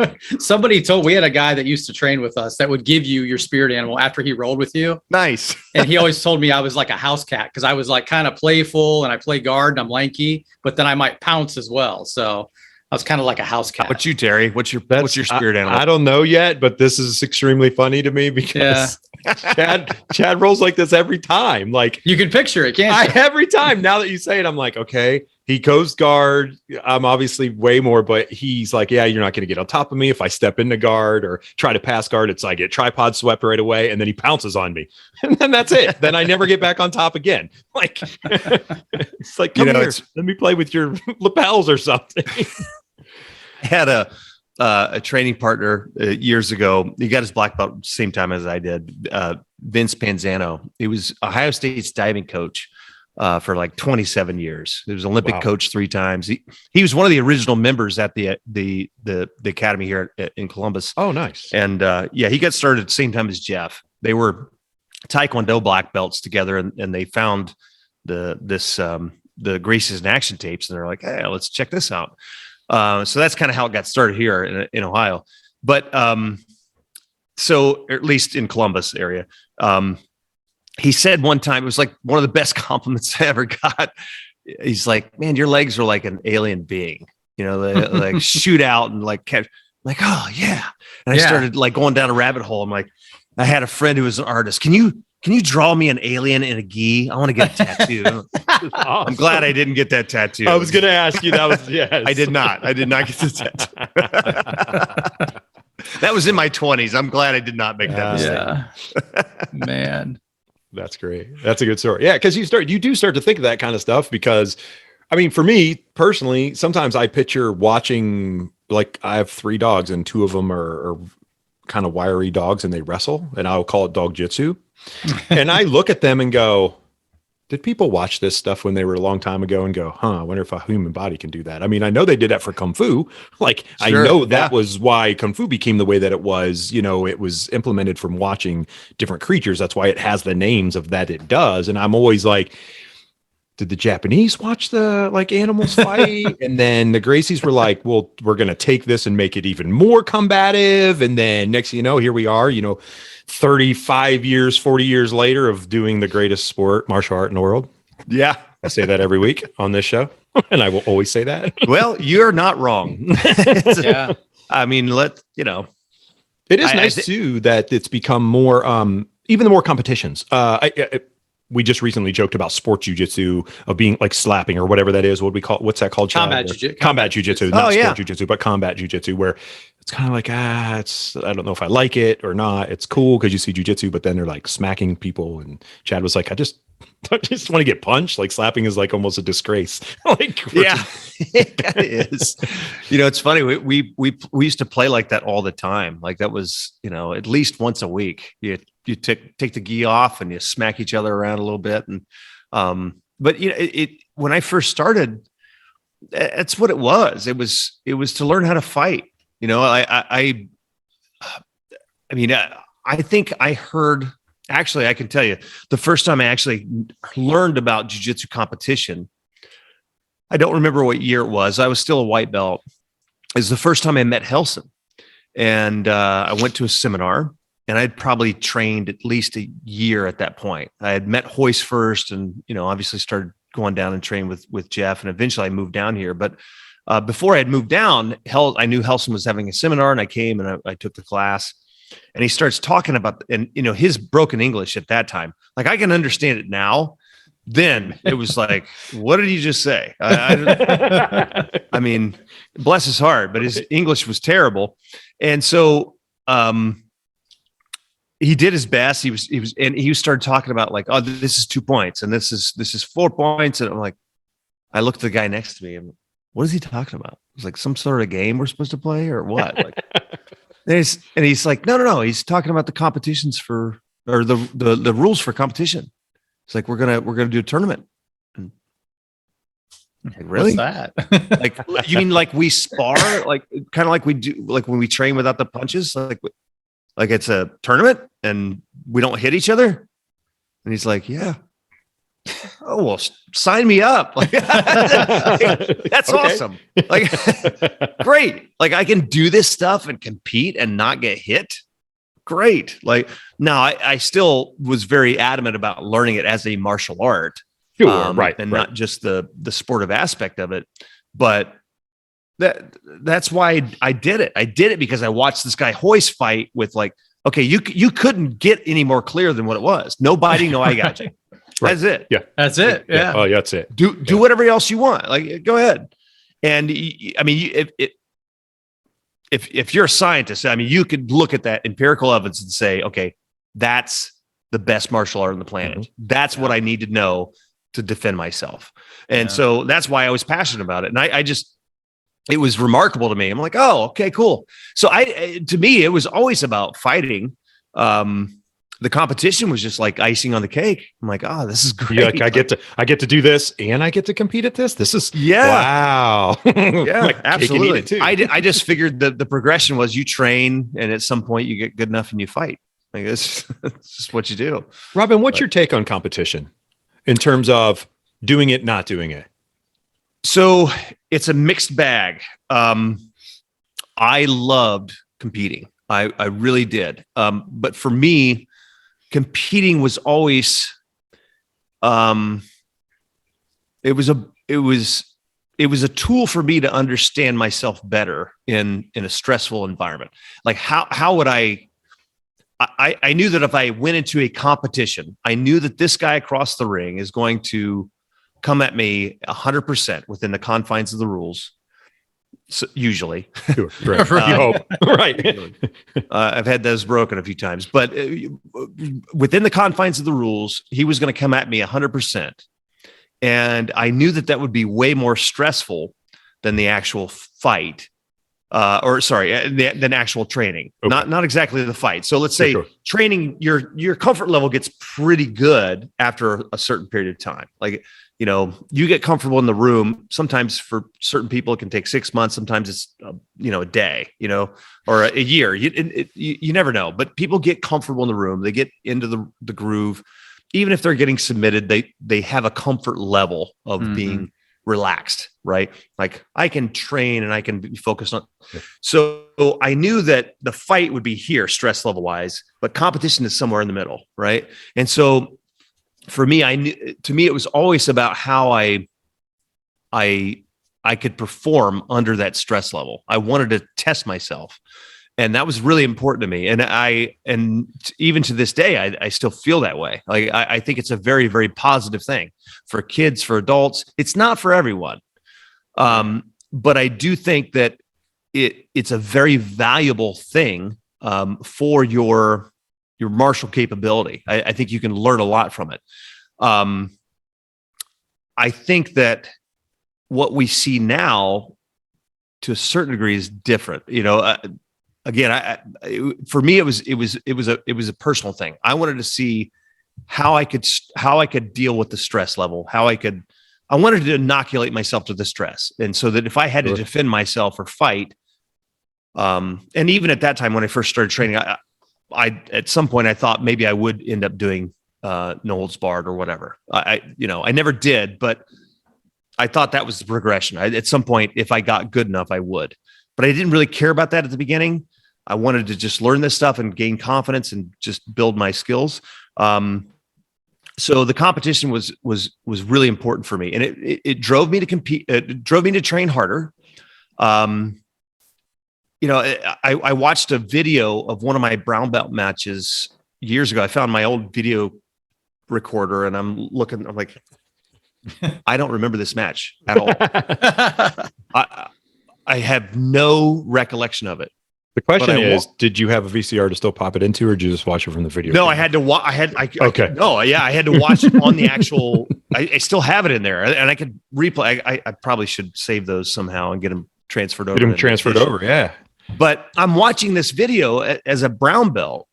we had a guy that used to train with us that would give you your spirit animal after he rolled with you. Nice. And he always told me I was like a house cat because I was like kind of playful and I play guard and I'm lanky, but then I might pounce as well. So I was kind of like a house cat. What's you, Terry? What's your spirit animal? I don't know yet, but this is extremely funny to me because Chad rolls like this every time. Like you can picture it, can't you? Every time. Now that you say it, I'm like, okay. He goes guard. I'm obviously way more, but he's like, yeah, you're not going to get on top of me if I step into guard or try to pass guard. It's like I get tripod swept right away, and then he pounces on me, and then that's it. Then I never get back on top again. Like it's like, come here, let me play with your lapels or something. I had a training partner years ago. He got his black belt same time as I did. Vince Panzano. He was Ohio State's diving coach. For like 27 years. He was Olympic coach 3 times. He was one of the original members at the academy here in Columbus. Oh, nice. And he got started at the same time as Jeff. They were Taekwondo black belts together, and they found the Gracies in Action tapes, and they're like, hey, let's check this out. So that's kind of how it got started here in Ohio. But so at least in Columbus area. He said one time, it was like one of the best compliments I ever got. He's like, man, your legs are like an alien being, you know, they like shoot out and like catch, like, oh yeah. And I started like going down a rabbit hole. I'm like, I had a friend who was an artist. Can you can you draw me an alien in a gi? I want to get a tattoo. Awesome. I'm glad I didn't get that tattoo. I was going to ask you. That was yes. I did not get the tattoo. That was in my 20s. I'm glad I did not make that mistake. Yeah. Man. That's great. That's a good story. Yeah, because you do start to think of that kind of stuff because, I mean, for me personally, sometimes I picture watching, like I have 3 dogs and 2 of them are kind of wiry dogs and they wrestle, and I'll call it dog jitsu. And I look at them and go, did people watch this stuff when they were a long time ago and go, I wonder if a human body can do that? I mean, I know they did that for Kung Fu. Like, sure, I know that was why Kung Fu became the way that it was. You know, it was implemented from watching different creatures. That's why it has the names of that it does. And I'm always like, did the Japanese watch the animals fight? And then the Gracies were like, well, we're going to take this and make it even more combative. And then next thing you know, here we are, 35 years, 40 years later of doing the greatest martial art in the world. Yeah. I say that every week on this show, and I will always say that. Well, you're not wrong. Yeah. I mean, it is nice too that it's become more, even the more competitions. We just recently joked about sports jiu-jitsu of being like slapping or whatever that is. What's that called? Combat jiu-jitsu. Combat jiu-jitsu, not sport jiu-jitsu, but combat jiu-jitsu, where it's kind of like, I don't know if I like it or not. It's cool because you see jiu-jitsu, but then they're like smacking people. And Chad was like, I just want to get punched. Like slapping is like almost a disgrace. Yeah, it is. It's funny. We used to play like that all the time. Like that was, at least once a week. You take the gi off and you smack each other around a little bit. And, but when I first started, that's what it was. It was to learn how to fight. I think I heard, actually, I can tell you the first time I actually learned about jiu-jitsu competition, I don't remember what year it was. I was still a white belt. It was the first time I met Hudson. And I went to a seminar. And I'd probably trained at least a year at that point. I had met Hoist first and, obviously started going down and train with Jeff. And eventually I moved down here. But before I had moved down, I knew Hudson was having a seminar and I came and I took the class. And he starts talking about, his broken English at that time. Like I can understand it now. Then it was like, what did he just say? I mean, bless his heart, but his English was terrible. And so, he did his best. He started talking about like, oh, this is 2 points and this is 4 points. And I'm like, I looked at the guy next to me and what is he talking about? It's like some sort of game we're supposed to play or what? Like, and he's like, no. He's talking about the competitions or the rules for competition. It's like, we're going to do a tournament. And like, really? What's that? Like, you mean like we spar, like kind of like we do, like when we train without the punches, like it's a tournament and we don't hit each other. And he's like, yeah. Oh, well, sign me up. Like, that's awesome. Like, great. Like I can do this stuff and compete and not get hit. Great. Like now I still was very adamant about learning it as a martial art. Sure, right. And not just the sportive aspect of it, but that's why I did it. I did it because I watched this guy Hoist fight with like, okay, you couldn't get any more clear than what it was. No biting, no eye gouging. Right. That's it. Yeah. That's it. Yeah. Oh, yeah, that's it. Do whatever else you want. Like, go ahead. And I mean, if you're a scientist, I mean, you could look at that empirical evidence and say, okay, that's the best martial art on the planet. Mm-hmm. That's what I need to know to defend myself. And so that's why I was passionate about it. And I just, it was remarkable to me. I'm like, oh, okay, cool. So to me, it was always about fighting. The competition was just like icing on the cake. I'm like, oh, this is great. Like, I get to do this and I get to compete at this. This is wow. Yeah, like, absolutely. Too. I just figured the progression was you train and at some point you get good enough and you fight. Like it's just what you do. Robin, what's your take on competition in terms of doing it, not doing it? So it's a mixed bag. I loved competing. I really did. But for me, competing was always, it was a tool for me to understand myself better in a stressful environment. Like how would I I knew that if I went into a competition, I knew that this guy across the ring is going to come at me 100% within the confines of the rules. So, usually, Sure, right. You hope. Right. I've had those broken a few times, but within the confines of the rules, he was going to come at me 100%. And I knew that that would be way more stressful than the actual fight, than actual training. Okay. Not exactly the fight. So let's say training, your comfort level gets pretty good after a certain period of time. Like, you get comfortable in the room. Sometimes for certain people, it can take 6 months. Sometimes it's, a day, or a year. You never know. But people get comfortable in the room. They get into the groove. Even if they're getting submitted, they have a comfort level of being relaxed, right? Like I can train and I can be focused on. So I knew that the fight would be here, stress level wise, but competition is somewhere in the middle, right? And so for me, to me, it was always about how I could perform under that stress level. I wanted to test myself, and that was really important to me. And even to this day, I still feel that way. Like I think it's a very, very positive thing for kids, for adults. It's not for everyone, but I do think that it's a very valuable thing for your martial capability. I think you can learn a lot from it. I think that what we see now, to a certain degree, is different. Again, for me, it was a personal thing. I wanted to see how I could deal with the stress level. I wanted to inoculate myself to the stress, and so that if I had to defend myself or fight, and even at that time when I first started training, I at some point I thought maybe I would end up doing no holds barred or whatever. I never did, but I thought that was the progression. At some point, if I got good enough, I would. But I didn't really care about that at the beginning. I wanted to just learn this stuff and gain confidence and just build my skills. So the competition was really important for me, and it drove me to compete. It drove me to train harder. I watched a video of one of my brown belt matches years ago. I found my old video recorder, and I'm like, I don't remember this match at all. I have no recollection of it. The question is, did you have a VCR to still pop it into, or did you just watch it from the video? No, I had to watch. I had to watch it on the actual. I still have it in there, and I could replay. I probably should save those somehow and get them transferred over. Yeah. But I'm watching this video as a brown belt,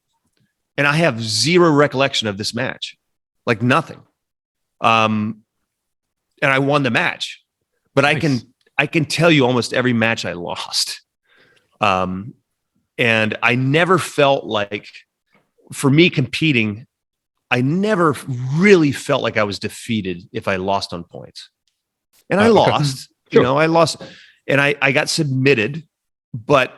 and I have zero recollection of this match, like nothing. And I won the match, but nice. I can tell you almost every match I lost. And I never felt like, for me competing, I never really felt like I was defeated if I lost on points. And I lost, sure. I lost, and I got submitted, but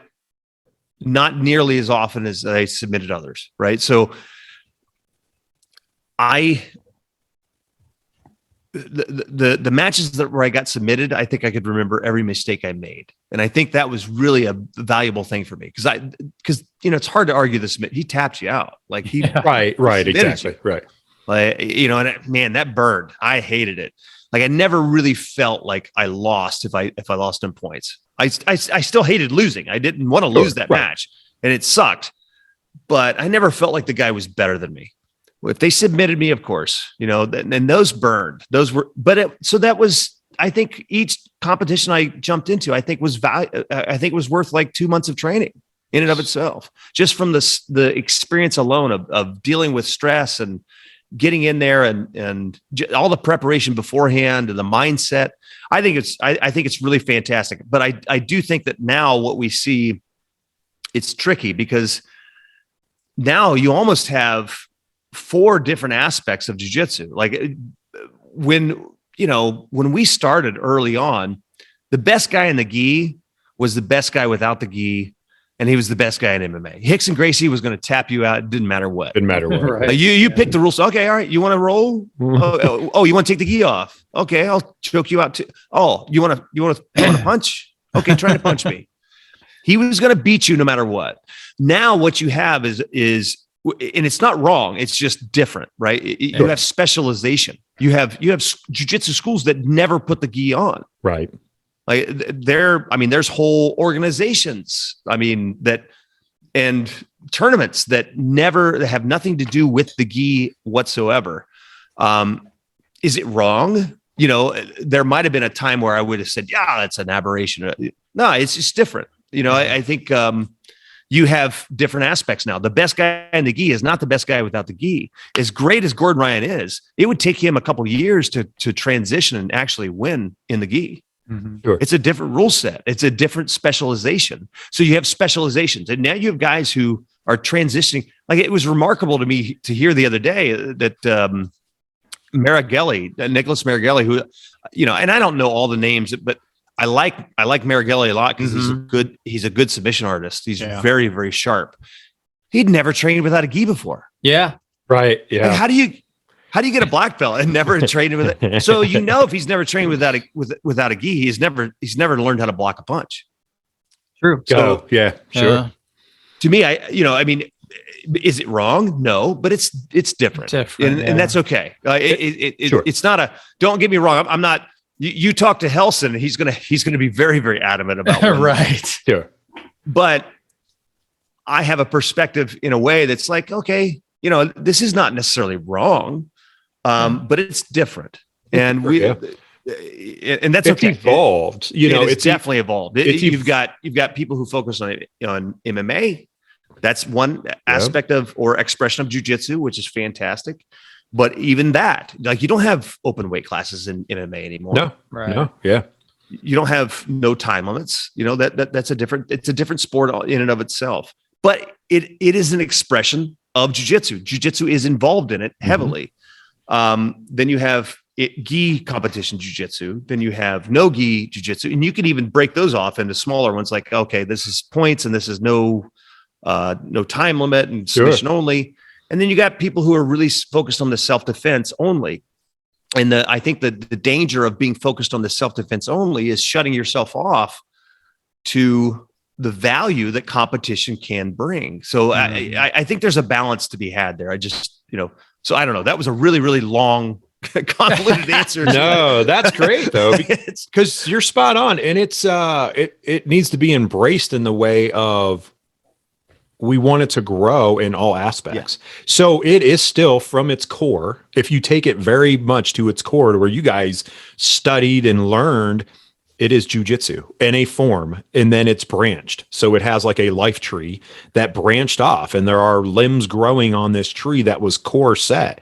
not nearly as often as I submitted others. Right. So the matches where I got submitted, I think I could remember every mistake I made. And I think that was really a valuable thing for me. Because it's hard to argue the submit. He tapped you out. Like he right, exactly. You. Right. Like, man, that burned. I hated it. Like I never really felt like I lost if I lost in points. I still hated losing. I didn't want to lose that match, and it sucked. But I never felt like the guy was better than me. If they submitted me, of course, and those burned. Those were, so that was. I think each competition I jumped into, I think was worth like 2 months of training in and of itself, just from the experience alone of dealing with stress and getting in there and all the preparation beforehand and the mindset. I think it's really fantastic. But I do think that now what we see, it's tricky because now you almost have 4 different aspects of jiu-jitsu. Like when we started early on, the best guy in the gi was the best guy without the gi, and he was the best guy in MMA. Hicks and Gracie was going to tap you out. It didn't matter what. Right. You picked the rules. Okay, all right. You want to roll? Oh, you want to take the gi off? Okay, I'll choke you out too. Oh, you want to punch? Okay, try to punch me. He was going to beat you no matter what. Now what you have is and it's not wrong. It's just different, right? You have specialization. You have jiu-jitsu schools that never put the gi on. Right. Like there's whole organizations, and tournaments that have nothing to do with the gi whatsoever. Is it wrong? There might've been a time where I would have said, yeah, that's an aberration. No, it's just different. I think, you have different aspects now. The best guy in the gi is not the best guy without the gi. As great as Gordon Ryan is, it would take him a couple of years to transition and actually win in the gi. Mm-hmm. Sure. It's a different rule set. It's a different specialization. So you have specializations, and now you have guys who are transitioning. Like, it was remarkable to me to hear the other day that Nicholas Marigelli, who, and I don't know all the names, but I like Marigelli a lot because he's a good submission artist. He's very, very sharp. He'd never trained without a gi before. Yeah. Right. Yeah. Like, how do you get a black belt and never trained with it? So, if he's never trained without a gi, he's never learned how to block a punch. True. So yeah, sure. To me, is it wrong? No, but it's different. And that's okay. Sure. It's not don't get me wrong. I'm not. You talk to Hudson, and he's gonna be very, very adamant about right. Sure. But I have a perspective in a way that's like, okay, this is not necessarily wrong, but it's different, and and that's it's okay. Evolved. It's definitely evolved. You've got people who focus on MMA. That's one aspect of or expression of jiu-jitsu, which is fantastic. But even that, like, you don't have open weight classes in MMA anymore. No, right. No, yeah. You don't have no time limits. It's a different sport in and of itself. But it is an expression of jiu-jitsu. Jiu-jitsu is involved in it heavily. Then you have gi competition jiu-jitsu. Then you have no gi jiu-jitsu, and you can even break those off into smaller ones. Like, okay, this is points, and this is no time limit and submission only. And then you got people who are really focused on the self-defense only. And I think the danger of being focused on the self-defense only is shutting yourself off to the value that competition can bring. So I think there's a balance to be had there. So I don't know. That was a really, really long, convoluted answer. No, that's great though, because you're spot on. And it needs to be embraced in the way of, we want it to grow in all aspects. Yeah. So it is still from its core. If you take it very much to its core, to where you guys studied and learned, it is jiu-jitsu in a form, and then it's branched. So it has like a life tree that branched off, and there are limbs growing on this tree that was core set,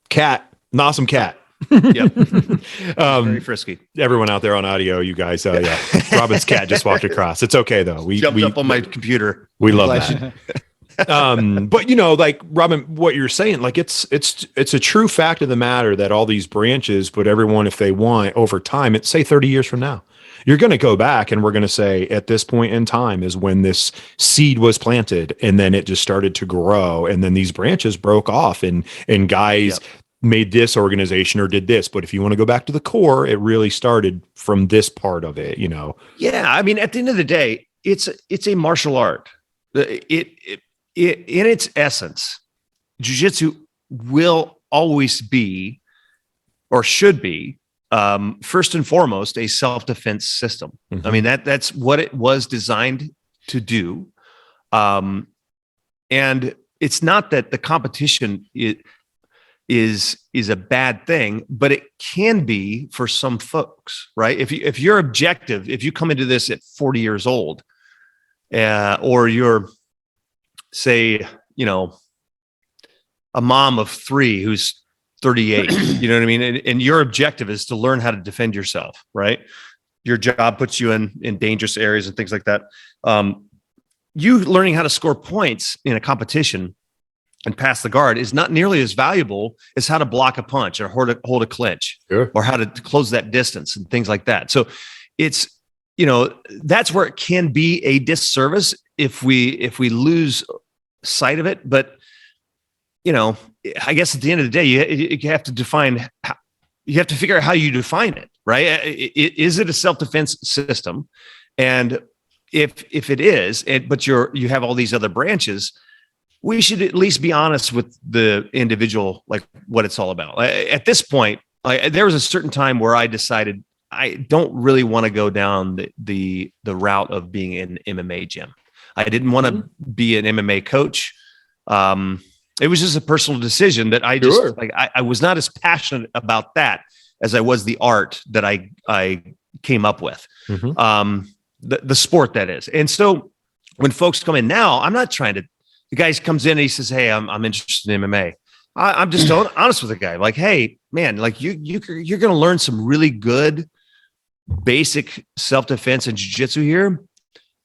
cat, an awesome cat. Yep. Very frisky. Everyone out there on audio, you guys, Robin's cat just walked across. It's okay though. We jumped up on my computer. We love that. But like Robin, what you're saying, like it's a true fact of the matter that all these branches, but everyone, if they want, over time, it's say 30 years from now, you're going to go back and we're going to say at this point in time is when this seed was planted, and then it just started to grow, and then these branches broke off, and guys made this organization or did this. But if you want to go back to the core, it really started from this part of it, Yeah. I mean, at the end of the day, it's a martial art. It in its essence, jiu-jitsu will always be, or should be, first and foremost, a self-defense system. Mm-hmm. I mean, that's what it was designed to do. And it's not that the competition is a bad thing, but it can be for some folks, right? If you're objective, if you come into this at 40 years old, or you're, say, a mom of 3 who's 38, you know what I mean? And your objective is to learn how to defend yourself, right? Your job puts you in dangerous areas and things like that. You learning how to score points in a competition and pass the guard is not nearly as valuable as how to block a punch or hold a clinch, or how to close that distance and things like that. So it's, that's where it can be a disservice if we lose sight of it. But, I guess at the end of the day, you have to define you have to figure out how you define it, right? Is it a self-defense system? And if it is, but you have all these other branches, we should at least be honest with the individual, like what it's all about. At this point, there was a certain time where I decided I don't really want to go down the route of being in MMA gym. I didn't want to be an MMA coach. It was just a personal decision that I just I was not as passionate about that as I was the art that I came up with, the sport that is. And so when folks come in now, I'm not trying to. The guy comes in and he says, "Hey, I'm interested in MMA." I'm just honest with the guy, like, "Hey, man, like you're going to learn some really good basic self-defense and jiu-jitsu here,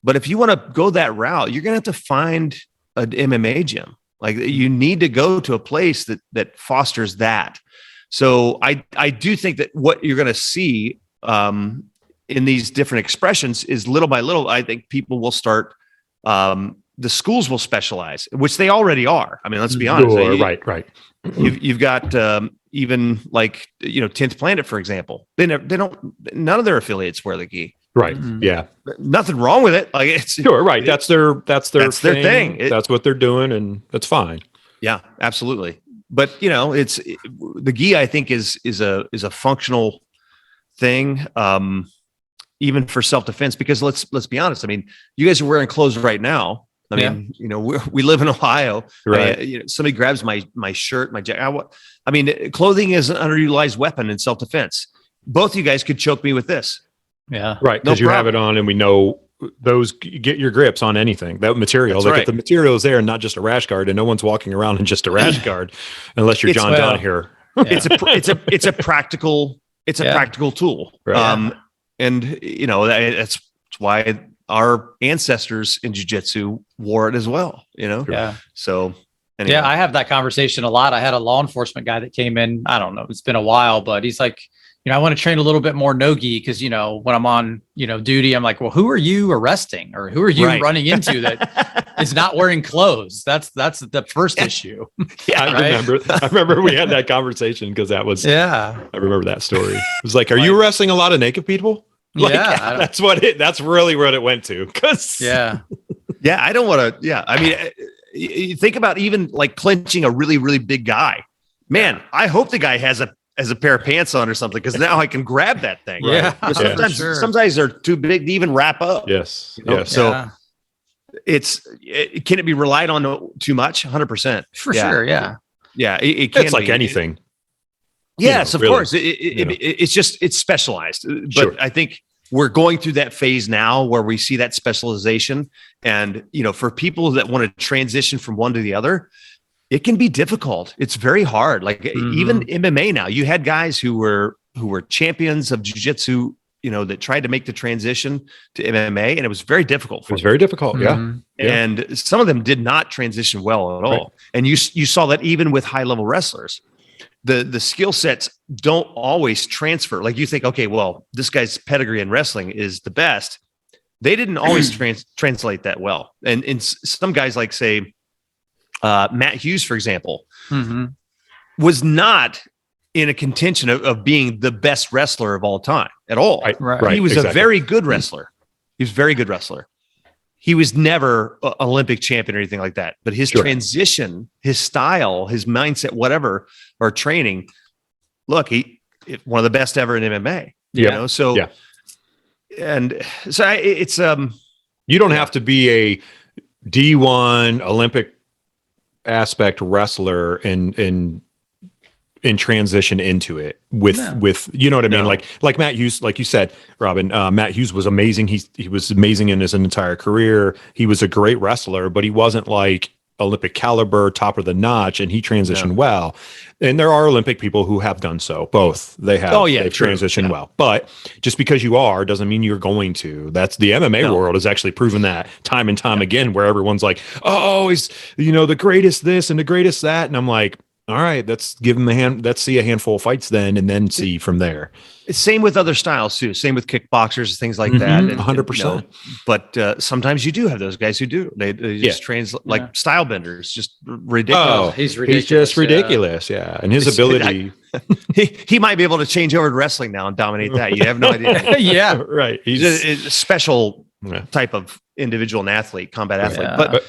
but if you want to go that route, you're going to have to find an MMA gym. Like you need to go to a place that fosters that." So I do think that what you're going to see in these different expressions is little by little. I think people will start. The schools will specialize, which they already are. I mean, let's be honest. Sure, right. You've got even like 10th Planet, for example. They don't. None of their affiliates wear the gi. Right. Yeah. Nothing wrong with it. Like it's sure. Right. That's their thing. That's what they're doing, and that's fine. Yeah, absolutely. But it's the gi. I think is a functional thing. Even for self-defense, because let's be honest. I mean, you guys are wearing clothes right now. I mean, we live in Ohio. Right. Somebody grabs my shirt, my jacket. I mean, clothing is an underutilized weapon in self-defense. Both of you guys could choke me with this. Yeah. Right. Because you have it on, and we know those get your grips on anything. That material, if the material is there and not just a rash guard, and no one's walking around in just a rash guard, unless you're John Donne here. It's a practical tool. Right. And that's why our ancestors in jiu-jitsu wore it as well, Yeah. So anyway. Yeah, I have that conversation a lot. I had a law enforcement guy that came in, I don't know, it's been a while, but he's like, I want to train a little bit more no-gi because, when I'm on, duty, I'm like, well, who are you arresting or who are you running into that is not wearing clothes? That's the first issue. Yeah, I remember we had that conversation because that was, I remember that story. It was like, are you arresting a lot of naked people? Like, that's really what it went to. I don't want to. I mean, you think about even like clinching a really, really big guy, man. I hope the guy has a pair of pants on or something, because now I can grab that thing. Yeah. Sometimes they're too big to even wrap up. Yes. So can it be relied on too much? 100%. For sure. Yeah. Yeah. It can. It's like anything. Yes, of course. It's specialized. But I think we're going through that phase now where we see that specialization. And, for people that want to transition from one to the other, it can be difficult. It's very hard. Like even MMA now, you had guys who were champions of jiu-jitsu, that tried to make the transition to MMA, and it was very difficult. It was very difficult. Yeah. And some of them did not transition well at all. Right. And you saw that even with high level wrestlers. The skill sets don't always transfer. Like you think, okay, well, this guy's pedigree in wrestling is the best. They didn't always translate that well. And some guys, like say Matt Hughes, for example, was not in a contention of being the best wrestler of all time at all. Right. He was a very good wrestler. He was a very good wrestler. He was never an Olympic champion or anything like that. But his transition, his style, his mindset, whatever, or training, look, one of the best ever in MMA. And so it's you don't have to be a D1 Olympic aspect wrestler in transition into it with you know what I mean? Like Matt Hughes, like you said, Robin, Matt Hughes was amazing. He was amazing in his entire career. He was a great wrestler, but he wasn't like Olympic caliber, top of the notch, and he transitioned well. And there are Olympic people who have done so. Both they've transitioned well. But just because you are doesn't mean you're going to. That's the MMA world has actually proven that time and time again, where everyone's like, oh, he's the greatest this and the greatest that, and I'm like, all right, let's give him let's see a handful of fights then, and then see from there. Same with other styles too. Same with kickboxers, things like that. 100%. But sometimes you do have those guys who do. They just translate like style benders, just ridiculous. Oh, he's ridiculous. He's just ridiculous. Yeah, and his ability. He might be able to change over to wrestling now and dominate that. You have no idea. Yeah, right. He's a special type of individual and athlete, combat athlete. Yeah.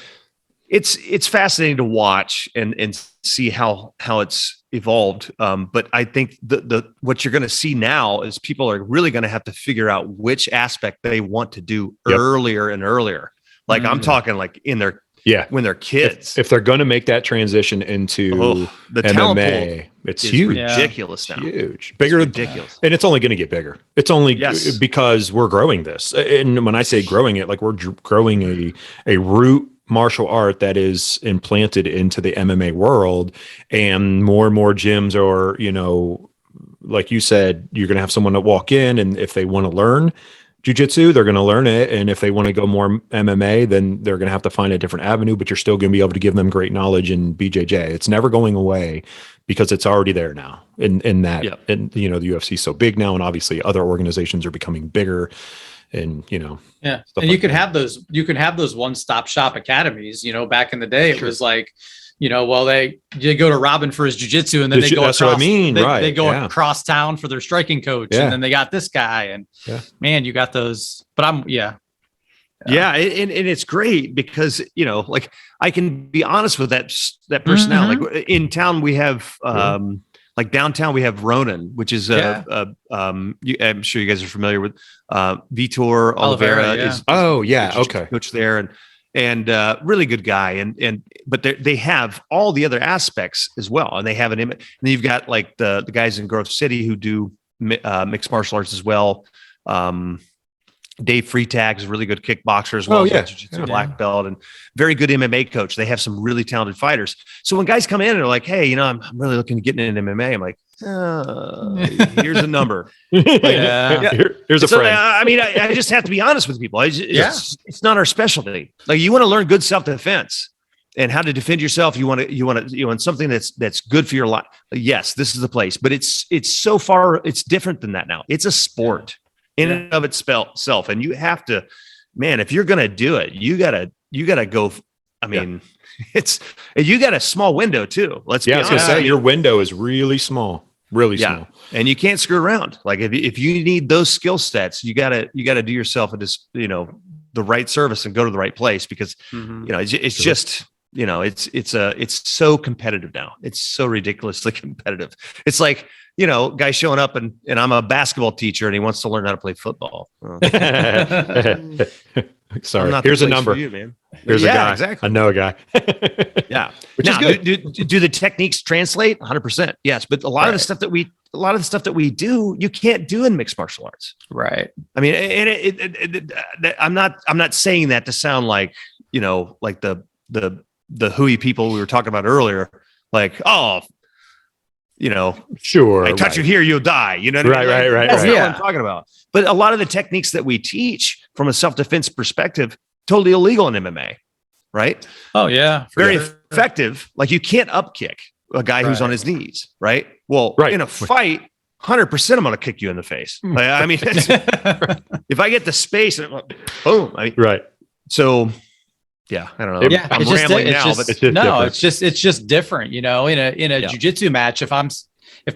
it's fascinating to watch and see how it's evolved. But I think the what you're going to see now is people are really going to have to figure out which aspect they want to do earlier and earlier. Like I'm talking like in their when they're kids. If they're going to make that transition into the MMA, it's huge, ridiculous now, huge, bigger, ridiculous, and it's only going to get bigger. It's only because we're growing this, and when I say growing it, like we're growing a root martial art that is implanted into the MMA world, and more gyms are, like you said, you're going to have someone to walk in, and if they want to learn jiu-jitsu, they're going to learn it. And if they want to go more MMA, then they're going to have to find a different avenue, but you're still going to be able to give them great knowledge in BJJ. It's never going away because it's already there now in that, and the UFC is so big now, and obviously other organizations are becoming bigger. And and you can have those one-stop shop academies. Back in the day, it was like, they go to Robin for his jiu-jitsu, and then they go that's across, what I mean, they go across town for their striking coach, and then they got this guy, and man, you got those. But and it's great because like I can be honest with that personnel. Like in town, we have like downtown, we have Ronan, which is I'm sure you guys are familiar with Vitor Oliveira. Coach there, and really good guy, but they have all the other aspects as well, and they have and then you've got like the guys in Grove City who do mixed martial arts as well. Dave Freetag is a really good kickboxer as well. Jiu-jitsu black belt, and very good MMA coach. They have some really talented fighters. So when guys come in and are like, "Hey, I'm really looking to get into MMA," I'm like, "Here's a number. Here's a friend." I just have to be honest with people. It's not our specialty. Like you want to learn good self-defense and how to defend yourself. You want something that's good for your life. Yes, this is the place, but it's so far. It's different than that now. It's a sport. In and of itself, and you have to, man. If you're gonna do it, you gotta go. I mean, you got a small window too. Let's be honest. I was gonna say your window is really small, small, and you can't screw around. Like if you need those skill sets, you gotta do yourself the right service and go to the right place because it's just. It's so competitive now. It's so ridiculously competitive. It's like, guy showing up and I'm a basketball teacher and he wants to learn how to play football. Sorry. Here's a number. You, man. Here's a guy. Exactly. I know a guy. Which is good. Do the techniques translate? 100%. Yes. But a lot of the stuff that we do, you can't do in mixed martial arts. Right. I mean, and I'm not saying that to sound like, like the hooey people we were talking about earlier, like, sure, I touch you here, you'll die. You know what I mean? Right. That's not what I'm talking about. But a lot of the techniques that we teach from a self-defense perspective, totally illegal in MMA, right? Oh yeah. Very effective. Like you can't upkick a guy who's on his knees, right? Well, in a fight, 100% I'm going to kick you in the face. Like, I mean, if I get the space, boom. So yeah, I don't know. Yeah, I'm rambling now, but it's just different. In a jiu-jitsu match, if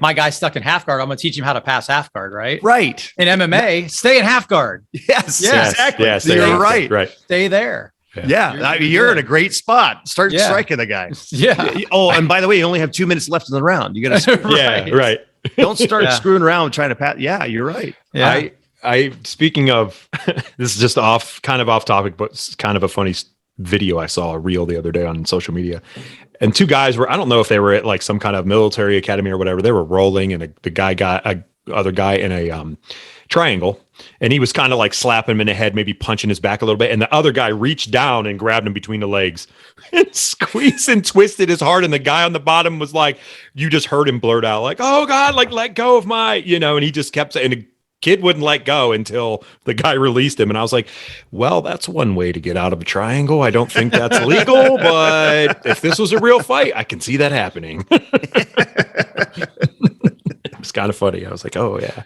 my guy's stuck in half guard, I'm going to teach him how to pass half guard, right? Right. In MMA, stay in half guard. Yes, exactly. Yes, you're right. Right. Stay there. Yeah, you're in a great spot. Start striking the guy. Yeah. Oh, and by the way, you only have 2 minutes left in the round. You got to. Right. Don't start screwing around trying to pass. Yeah, you're right. Yeah. I speaking of, this is just kind of off topic, but it's kind of a funny video I saw, a reel the other day on social media, and two guys were, I don't know if they were at like some kind of military academy or whatever, they were rolling, and the guy got other guy in a triangle, and he was kind of like slapping him in the head, maybe punching his back a little bit, and the other guy reached down and grabbed him between the legs and squeezed and twisted his heart, and the guy on the bottom was like, you just heard him blurt out like, "Oh God, like let go of my," and he just kept saying, kid wouldn't let go until the guy released him. And I was like, well, that's one way to get out of a triangle. I don't think that's legal, but if this was a real fight, I can see that happening. It was kind of funny. I was like, oh yeah.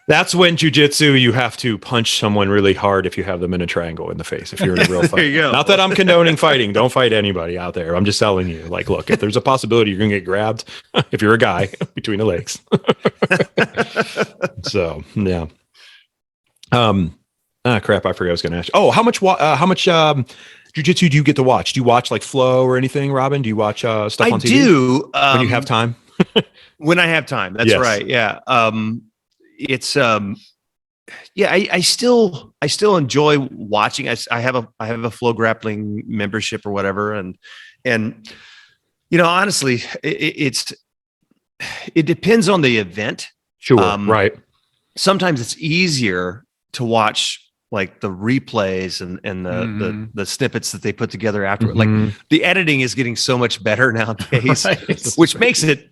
That's when jiu-jitsu, you have to punch someone really hard if you have them in a triangle in the face, if you're in a real fight. There you go. Not that I'm condoning fighting. Don't fight anybody out there. I'm just telling you, like, look, if there's a possibility you're going to get grabbed, if you're a guy, between the legs. So, yeah. Crap, I forgot I was going to ask you. Oh, how much jiu-jitsu do you get to watch? Do you watch like Flow or anything, Robin? Do you watch stuff on TV? I do. When you have time? When I have time. That's Yes. right. Yeah. It's yeah, I still enjoy watching. I have a Flow Grappling membership or whatever. And honestly, it depends on the event. Sure. Right. Sometimes it's easier to watch like the replays and the snippets that they put together after. Like the editing is getting so much better nowadays, Right. which makes it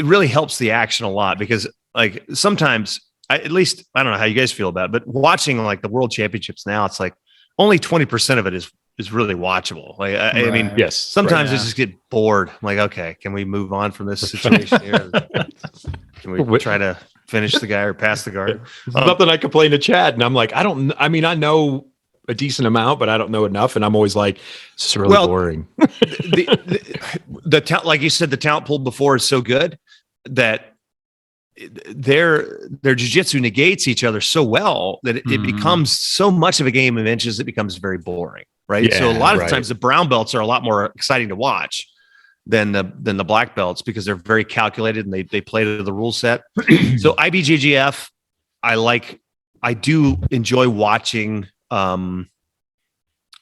really helps the action a lot, because like sometimes at least I don't know how you guys feel about it, but watching like the world championships now, it's like only 20% of it is really watchable. Like, I mean, yes, sometimes I just get bored. I'm like, okay, can we move on from this situation here? Can we try to finish the guy or pass the guard? Nothing I complain to Chad, and I'm like, I mean, I know a decent amount, but I don't know enough, and I'm always like, this is really boring. the like you said, the talent pool before is so good that their jiu-jitsu negates each other so well that it becomes so much of a game of inches, it becomes very boring, right? Yeah, so a lot of times the brown belts are a lot more exciting to watch than the black belts, because they're very calculated and they play to the rule set. So IBJJF, I do enjoy watching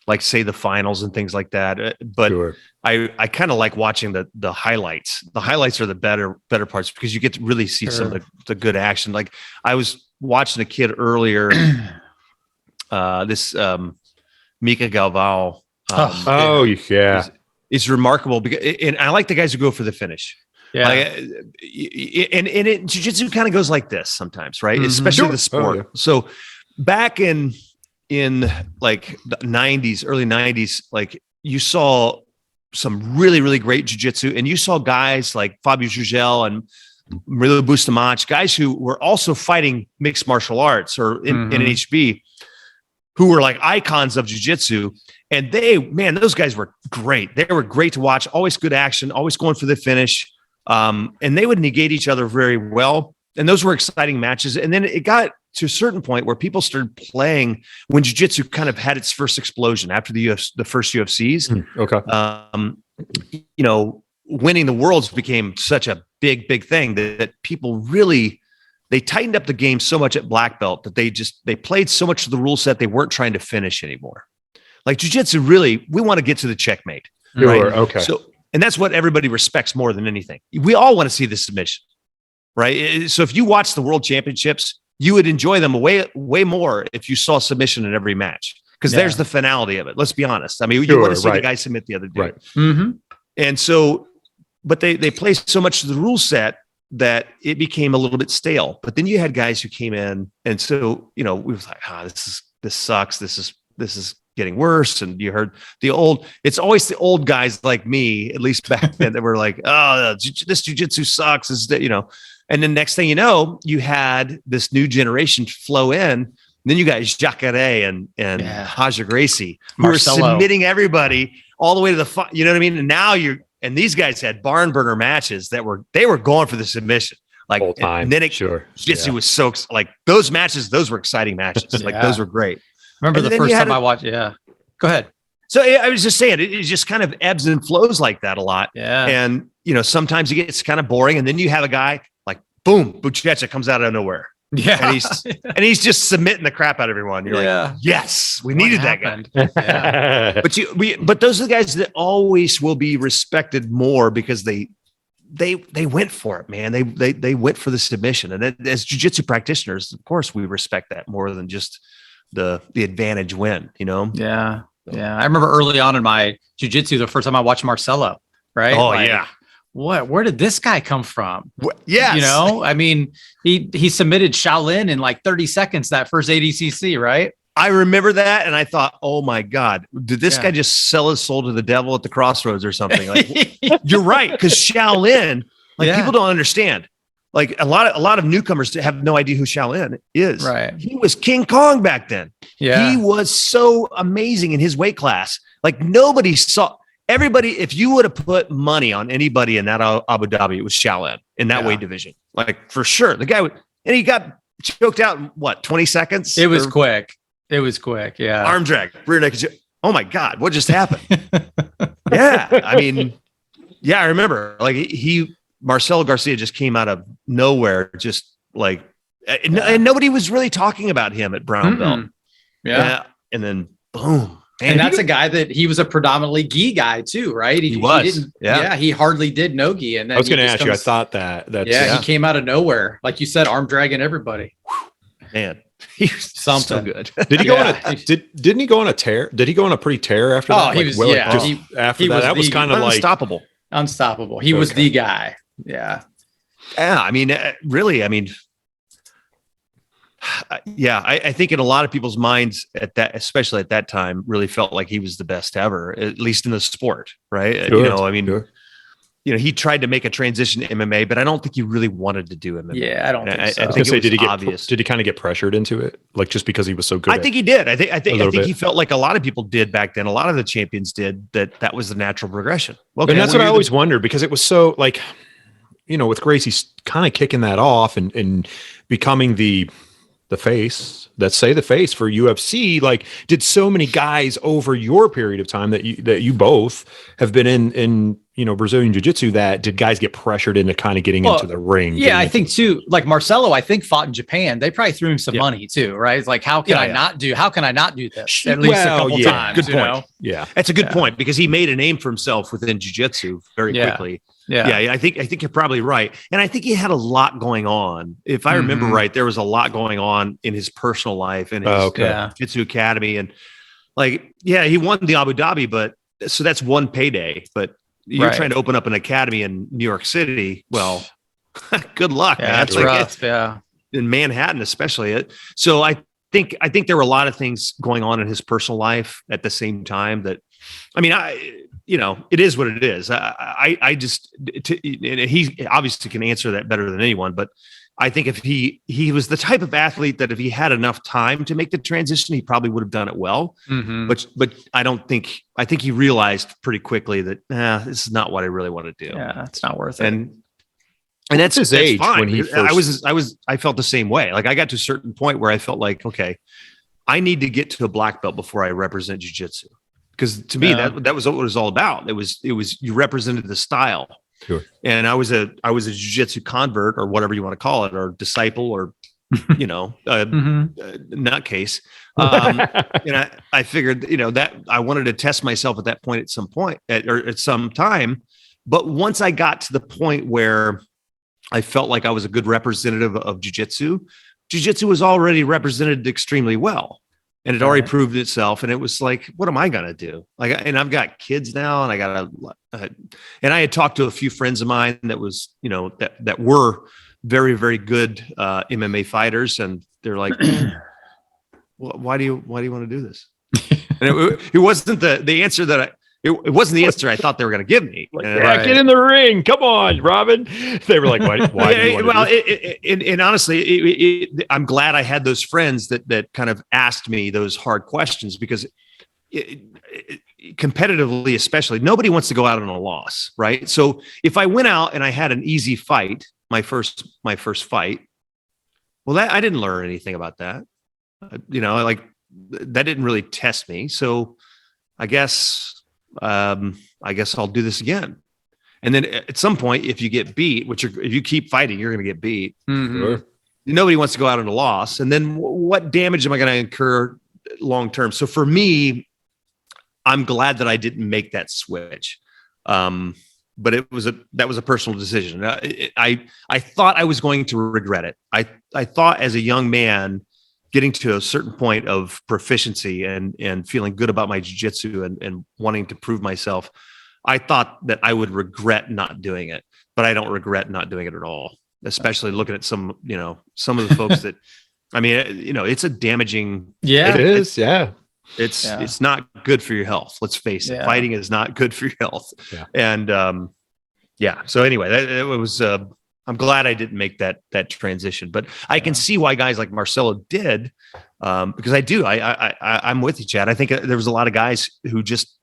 like say the finals and things like that, but sure. I kind of like watching the highlights. The highlights are the better parts, because you get to really see some of the good action. Like I was watching a kid earlier, this Mika Galvao. It's remarkable, because and I like the guys who go for the finish. Yeah, and jiu-jitsu kind of goes like this sometimes, right? Especially the sport. Yeah. So back in like the 90s, early 90s, like you saw some really, really great jiu-jitsu, and you saw guys like Fabio Jugel and Murilo Bustamante, guys who were also fighting mixed martial arts or in NHB, who were like icons of jiu-jitsu. And those guys were great. They were great to watch, always good action, always going for the finish. And they would negate each other very well. And those were exciting matches. And then it got to a certain point where people started playing when jiu-jitsu kind of had its first explosion after the first UFCs. Winning the worlds became such a big thing that people really, they tightened up the game so much at black belt that they played so much of the rule set, they weren't trying to finish anymore. Like jiu-jitsu, really, we want to get to the checkmate. Right? Okay. So, and that's what everybody respects more than anything. We all want to see the submission, right? So if you watch the world championships, you would enjoy them way more if you saw submission in every match, because there's the finality of it. Let's be honest. I mean, you want to see the guy submit the other dude. Right. And so, but they play so much of the rule set that it became a little bit stale. But then you had guys who came in, and so we was like, this sucks. This is getting worse. And you heard it's always the old guys like me, at least back then, that were like, oh, this jiu-jitsu sucks. And then next thing you know, you had this new generation flow in. And then you got Jacare and Haja Gracie, who were submitting everybody all the way to the you know what I mean? And now and these guys had barn burner matches they were going for the submission. Like, whole time. And then jiu-jitsu was so like those matches, those were exciting matches. Like those were great. Remember the first time I watched? Yeah. Go ahead. So I was just saying, it just kind of ebbs and flows like that a lot. Yeah. And, sometimes it gets kind of boring. And then you have a guy like, boom, Buchecha comes out of nowhere. Yeah. And he's just submitting the crap out of everyone. You're like, yes, we needed that guy. Yeah. But those are the guys that always will be respected more, because they went for it, man. They went for the submission. And as jiu-jitsu practitioners, of course, we respect that more than just the advantage win, Yeah. Yeah. I remember early on in my jiu-jitsu, the first time I watched Marcelo, right? Oh, yeah. Where did this guy come from? Yes. I mean, he submitted Shaolin in like 30 seconds that first ADCC, right? I remember that, and I thought, oh my God, did this guy just sell his soul to the devil at the crossroads or something? Like, you're right, because Shaolin, people don't understand. Like a lot of newcomers have no idea who Shaolin is. Right. He was King Kong back then. Yeah. He was so amazing in his weight class. Like nobody saw. Everybody, if you would have put money on anybody in that Abu Dhabi, it was Shaolin in that weight division. Like for sure. The guy and he got choked out in 20 seconds? It was quick. Yeah. Arm drag, rear naked choke. oh my God, what just happened? Yeah. I mean, yeah, I remember like Marcelo Garcia just came out of nowhere, just like, and nobody was really talking about him at brown belt. Yeah. And then boom. Man, and that's a guy that he was a predominantly gi guy too, right? He was. He didn't, he hardly did no gi. And then I was going to ask you, I thought that's he came out of nowhere. Like you said, arm dragging everybody. Man, he was something so good. Did he go on a didn't he go on a tear? Did he go on a pretty tear after that? He was after that was kind of like unstoppable. He was the guy. Yeah. Yeah. I mean, really, I mean, yeah, I think in a lot of people's minds especially at that time, really felt like he was the best ever, at least in the sport, right? Sure, you know, I mean, he tried to make a transition to MMA, but I don't think he really wanted to do MMA. Yeah, I don't think so. I think it was obvious. Did he kind of get pressured into it, like just because he was so good? I think he did. I think he felt like a lot of people did back then. A lot of the champions did that was the natural progression. Well, and that's what I always wondered, because it was so like, with Gracie kind of kicking that off and becoming the face, let's say the face for UFC, like did so many guys over your period of time that you both have been in Brazilian Jiu-Jitsu, that did guys get pressured into kind of getting into the ring? Yeah, I think too, like Marcelo, I think fought in Japan. They probably threw him some money too, right? It's like, how can I not do this at least a couple times? Good point. Yeah. That's a good point, because he made a name for himself within jiu-jitsu very quickly. Yeah. I think you're probably right. And I think he had a lot going on. If I remember right, there was a lot going on in his personal life and his jiu-jitsu academy. And like, he won the Abu Dhabi, but so that's one payday, but you're trying to open up an academy in New York City. Well, good luck. Yeah, that's rough. In Manhattan, especially. So I think there were a lot of things going on in his personal life at the same time that, I mean, it is what it is. I just, he obviously can answer that better than anyone, but I think if he was the type of athlete that if he had enough time to make the transition, he probably would have done it well. But I think he realized pretty quickly that this is not what I really want to do. Yeah, it's not worth it. And that's his age. Fine. When he first... I felt the same way. Like I got to a certain point where I felt like, okay, I need to get to a black belt before I represent jiu-jitsu. Because to me, that was what it was all about. It was you represented the style. Sure. And I was a jiu-jitsu convert, or whatever you want to call it, or disciple, or nutcase. And I figured that I wanted to test myself at that point at some time. But once I got to the point where I felt like I was a good representative of jiu-jitsu was already represented extremely well. And it already proved itself. And it was like, what am I going to do? And I've got kids now, and and I had talked to a few friends of mine that was, that were very, very good MMA fighters. And they're like, well, why do you want to do this? And it wasn't the answer that it wasn't the answer I thought they were going to give me. Like, get in the ring. Come on, Robin. They were like, why do you want to do this? And honestly, I'm glad I had those friends that kind of asked me those hard questions, because competitively, especially, nobody wants to go out on a loss, right? So if I went out and I had an easy fight, my first fight, well, I didn't learn anything about that. Like that didn't really test me. So I guess I'll do this again. And then at some point, if you get beat, if you keep fighting, you're going to get beat. Sure. Nobody wants to go out on a loss. And then what damage am I going to incur long-term? So for me, I'm glad that I didn't make that switch. But that was a personal decision. I thought I was going to regret it. I thought as a young man, getting to a certain point of proficiency and feeling good about my jiu-jitsu and wanting to prove myself, I thought that I would regret not doing it, but I don't regret not doing it at all, especially looking at some of the folks that, I mean, it's a damaging. Yeah, it is. Yeah. It's not good for your health. Let's face it. Fighting is not good for your health. Yeah. And so anyway, it was, I'm glad I didn't make that transition, but I can see why guys like Marcelo did, because I'm with you, Chad. I think there was a lot of guys who just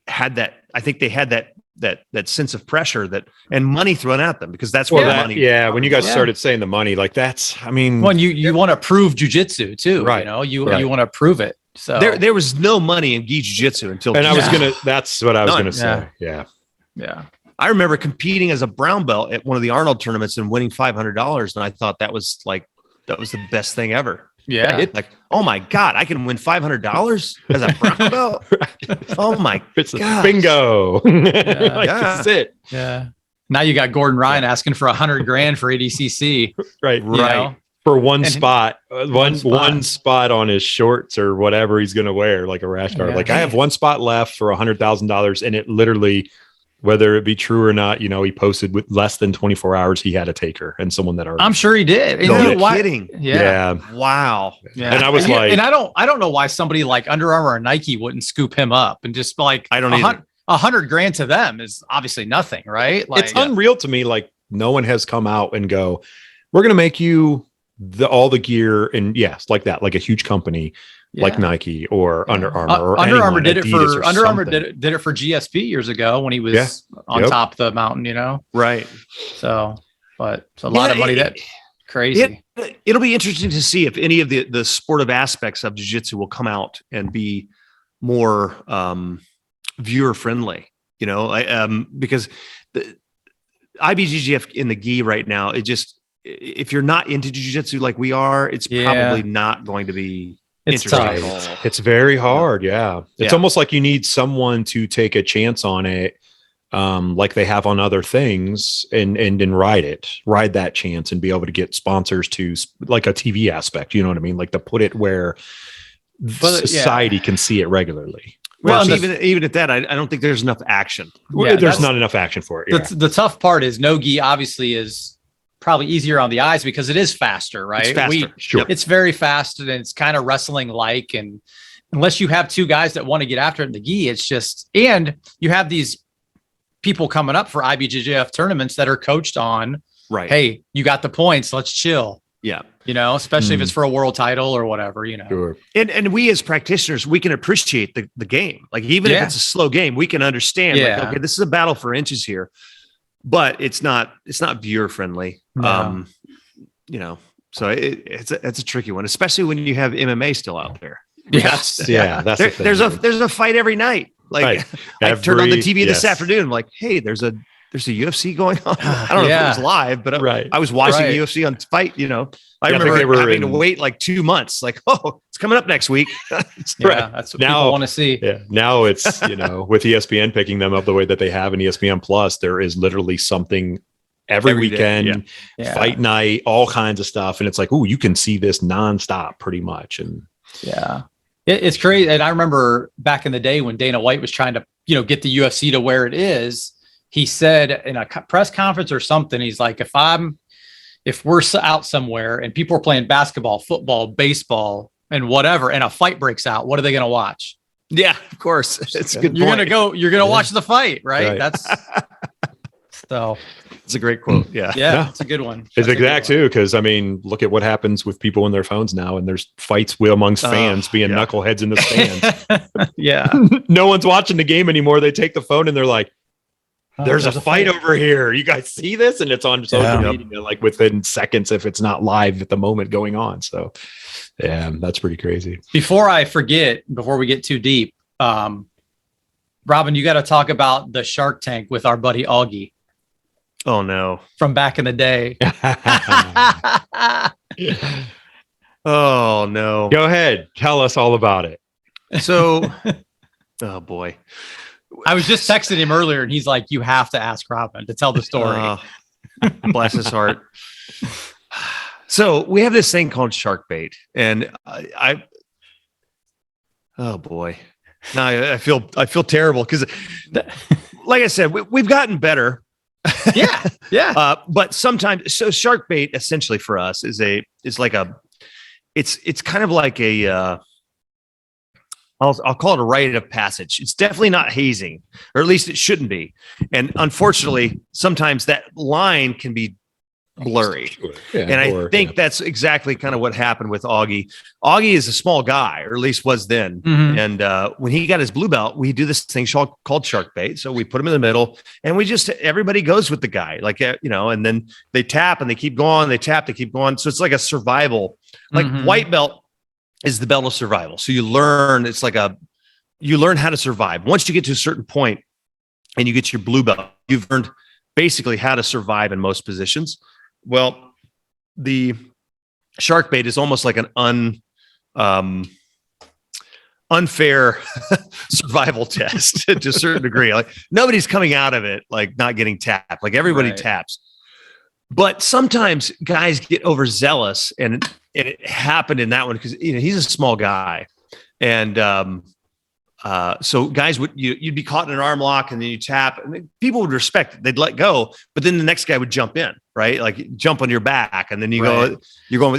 had that. I think they had that sense of pressure and money thrown at them, because that's where the money. Yeah, when you guys started saying the money, like that's, I mean, you want to prove jiu-jitsu too, right? You want to prove it. So there was no money in gi jiu-jitsu until. And that's what I was gonna say. Yeah. I remember competing as a brown belt at one of the Arnold tournaments and winning $500, and I thought that was the best thing ever. Yeah. Like, oh my God, I can win $500 as a brown belt. Oh my God. Bingo. That's it. Yeah. Now you got Gordon Ryan asking for $100,000 for ADCC. Right. Know? For one spot on his shorts or whatever he's going to wear, like a rash guard. Yeah. Like I have one spot left for $100,000, and it literally, whether it be true or not, he posted with less than 24 hours, he had a taker and someone that already. I'm sure he did. No kidding. Yeah. Wow. Yeah. And I was and I don't know why somebody like Under Armour or Nike wouldn't scoop him up and just like, I don't either. $100,000 to them is obviously nothing, right? Like, it's unreal to me. Like no one has come out and go, we're going to make you all the gear, and yes, like that, like a huge company like Nike or Under Armour. Or Under Armour did it for Under Armour did it for GSP years ago when he was on top of the mountain, Right. So, but it's a lot of money. That crazy. It'll be interesting to see if any of the sportive aspects of jiu-jitsu will come out and be more viewer friendly, because the IBJJF in the gi right now, if you're not into jiu-jitsu like we are, it's probably not going to be interesting. It's very hard. Yeah. It's almost like you need someone to take a chance on it. Like they have on other things and ride that chance and be able to get sponsors to like a TV aspect. You know what I mean? Like to put it where society can see it regularly. Well, even at that, I don't think there's enough action. There's not enough action for it. Yeah. The tough part is no gi obviously is probably easier on the eyes because it is faster, right? It's faster. Sure. It's very fast and it's kind of wrestling like, and unless you have two guys that want to get after it in the gi, it's just, and you have these people coming up for IBJJF tournaments that are coached on, right? Hey, you got the points. Let's chill. Yeah. Especially if it's for a world title or whatever, Sure. And we as practitioners, we can appreciate the game. Like even if it's a slow game, we can understand like, okay, this is a battle for inches here, but it's not viewer friendly. No. So it's a tricky one, especially when you have MMA still out there. Yes. That's the thing. There's a fight every night. Like I turned on the TV this afternoon. I'm like, hey, there's a UFC going on. I don't know if it was live, but I was watching the UFC on Fight. I remember having to wait like 2 months. Like, oh, it's coming up next week. That's what people want to see. Yeah, now it's with ESPN picking them up the way that they have in ESPN Plus, there is literally something every weekend, fight night, all kinds of stuff, and it's like, oh, you can see this nonstop, pretty much. And it's crazy. And I remember back in the day when Dana White was trying to get the UFC to where it is. He said in a press conference or something, he's like, if we're out somewhere and people are playing basketball, football, baseball, and whatever, and a fight breaks out, what are they going to watch? Yeah, of course. It's a good. You're going to watch the fight, right? That's so. It's a great quote. Yeah, it's a good one. It's exact too, because look at what happens with people in their phones now, and there's fights amongst fans being knuckleheads in the stands. No one's watching the game anymore. They take the phone and they're like, there's a fight over here. You guys see this? And it's on social media, like within seconds, if it's not live at the moment going on. So, that's pretty crazy. Before I forget, before we get too deep, Robin, you got to talk about the Shark Tank with our buddy Augie. Oh no! From back in the day. Oh no! Go ahead, tell us all about it. So, oh boy. I was just texting him earlier and he's like, you have to ask Robin to tell the story. Bless his heart. So we have this thing called shark bait, and oh boy. Now I feel terrible because like I said, we've gotten better. Yeah. But sometimes, so shark bait essentially for us is it's kind of like a, I'll call it a rite of passage. It's definitely not hazing, or at least it shouldn't be. And unfortunately, sometimes that line can be blurry. And I think that's exactly kind of what happened with Augie. Augie is a small guy, or at least was then. Mm-hmm. And when he got his blue belt, we do this thing called shark bait. So we put him in the middle, and everybody goes with the guy, and then they tap and they keep going. They tap, they keep going. So it's like a survival, like white belt. is the belt of survival. So you learn how to survive. Once you get to a certain point and you get your blue belt, you've learned basically how to survive in most positions. Well, the shark bait is almost like an unfair survival test to a certain degree. Like nobody's coming out of it like not getting tapped. Like everybody taps. But sometimes guys get overzealous, and it happened in that one because he's a small guy, and so guys you'd be caught in an arm lock, and then you tap, and people would respect it. They'd let go, but then the next guy would jump in, right? Like jump on your back, and then you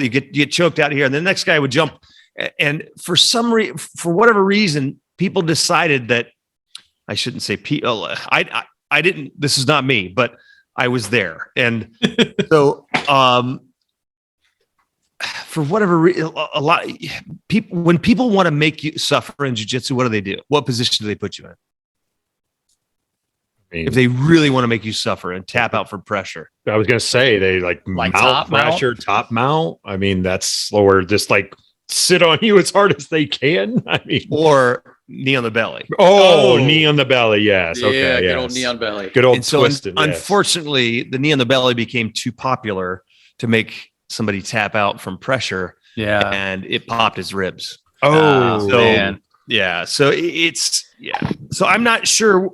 get choked out here, and the next guy would jump. And for whatever reason, people decided that I shouldn't say I didn't. This is not me, but I was there, and so for whatever reason, a lot of people, when people want to make you suffer in jiu-jitsu, what do? What position do they put you in? I mean, if they really want to make you suffer and tap out for pressure, I was going to say they like mount top pressure, top mount. I mean, that's slower. Just like sit on you as hard as they can. I mean, or knee on the belly. Oh, knee on the belly. Yes. Yeah, okay. Good old knee on belly. Good old and so twisted. Unfortunately, the knee on the belly became too popular to make somebody tap out from pressure. Yeah. And it popped his ribs. Oh, man. Yeah. So So I'm not sure.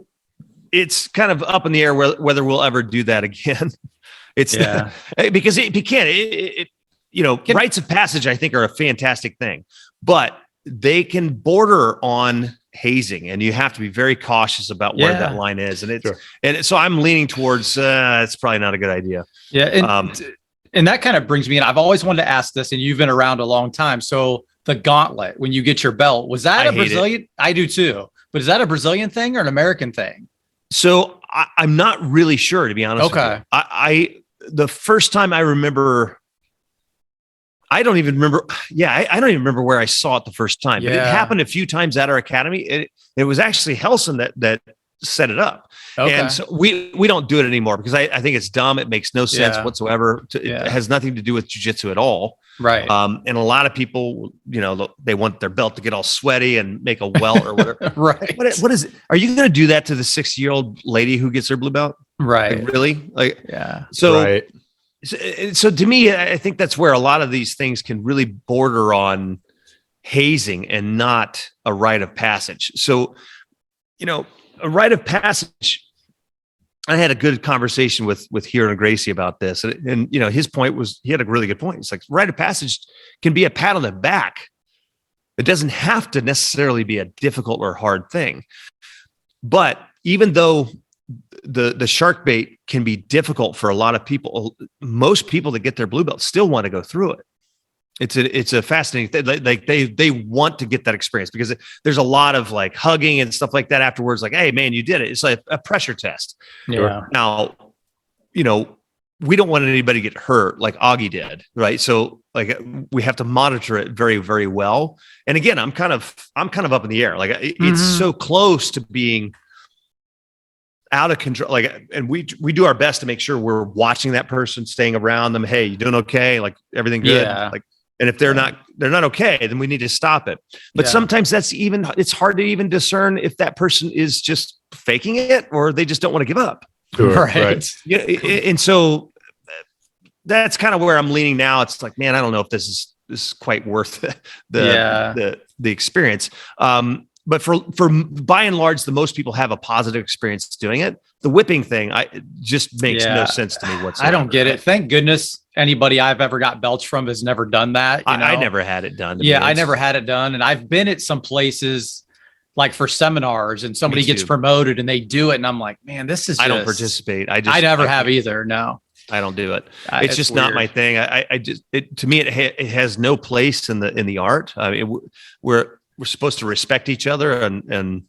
It's kind of up in the air whether we'll ever do that again. It's because it can. Rites of passage, I think, are a fantastic thing, but they can border on hazing, and you have to be very cautious about where that line is. And so I'm leaning towards it's probably not a good idea. Yeah, and that kind of brings me in. I've always wanted to ask this, and you've been around a long time. So the gauntlet, when you get your belt, was that a Brazilian? I do too, but is that a Brazilian thing or an American thing? So I'm not really sure, to be honest. Okay, the first time I remember. I don't even remember. Yeah, I don't even remember where I saw it the first time. But it happened a few times at our academy. It was actually Hudson that set it up. Okay. And so we don't do it anymore because I think it's dumb. It makes no sense whatsoever. It has nothing to do with jiu-jitsu at all. Right. And a lot of people, they want their belt to get all sweaty and make a welt or whatever. Right. What is it? Are you going to do that to the 6-year-old lady who gets her blue belt? Right. Like, really? Like, yeah. So. Right. So to me, I think that's where a lot of these things can really border on hazing and not a rite of passage. So, a rite of passage, I had a good conversation with Hero and Gracie about this. And his point was, he had a really good point. It's like rite of passage can be a pat on the back. It doesn't have to necessarily be a difficult or hard thing. But even though the shark bait can be difficult for a lot of people, most people that get their blue belt still want to go through it. It's a fascinating thing. Like they want to get that experience because there's a lot of like hugging and stuff like that afterwards. Like, hey man, you did it. It's like a pressure test. Yeah. Now, we don't want anybody to get hurt like Augie did, right? So like we have to monitor it very, very well. And again, I'm kind of up in the air. Like it's so close to being out of control. Like, and we do our best to make sure we're watching that person, staying around them. Hey, you doing okay? Like everything good? Yeah. Like, and if they're not okay, then we need to stop it. But sometimes it's hard to even discern if that person is just faking it or they just don't want to give up. Sure, right. Yeah. And so that's kind of where I'm leaning now. It's like, man, I don't know if this is quite worth the experience. But for by and large, the most people have a positive experience doing it. The whipping thing, just makes no sense to me whatsoever. I don't get it. Thank goodness anybody I've ever got belts from has never done that. I never had it done. I never had it done. And I've been at some places like for seminars and somebody gets promoted and they do it. And I'm like, man, this is I don't participate. I never have either. No. I don't do it. It's just weird. Not my thing. To me, it has no place in the art. I mean, we're supposed to respect each other and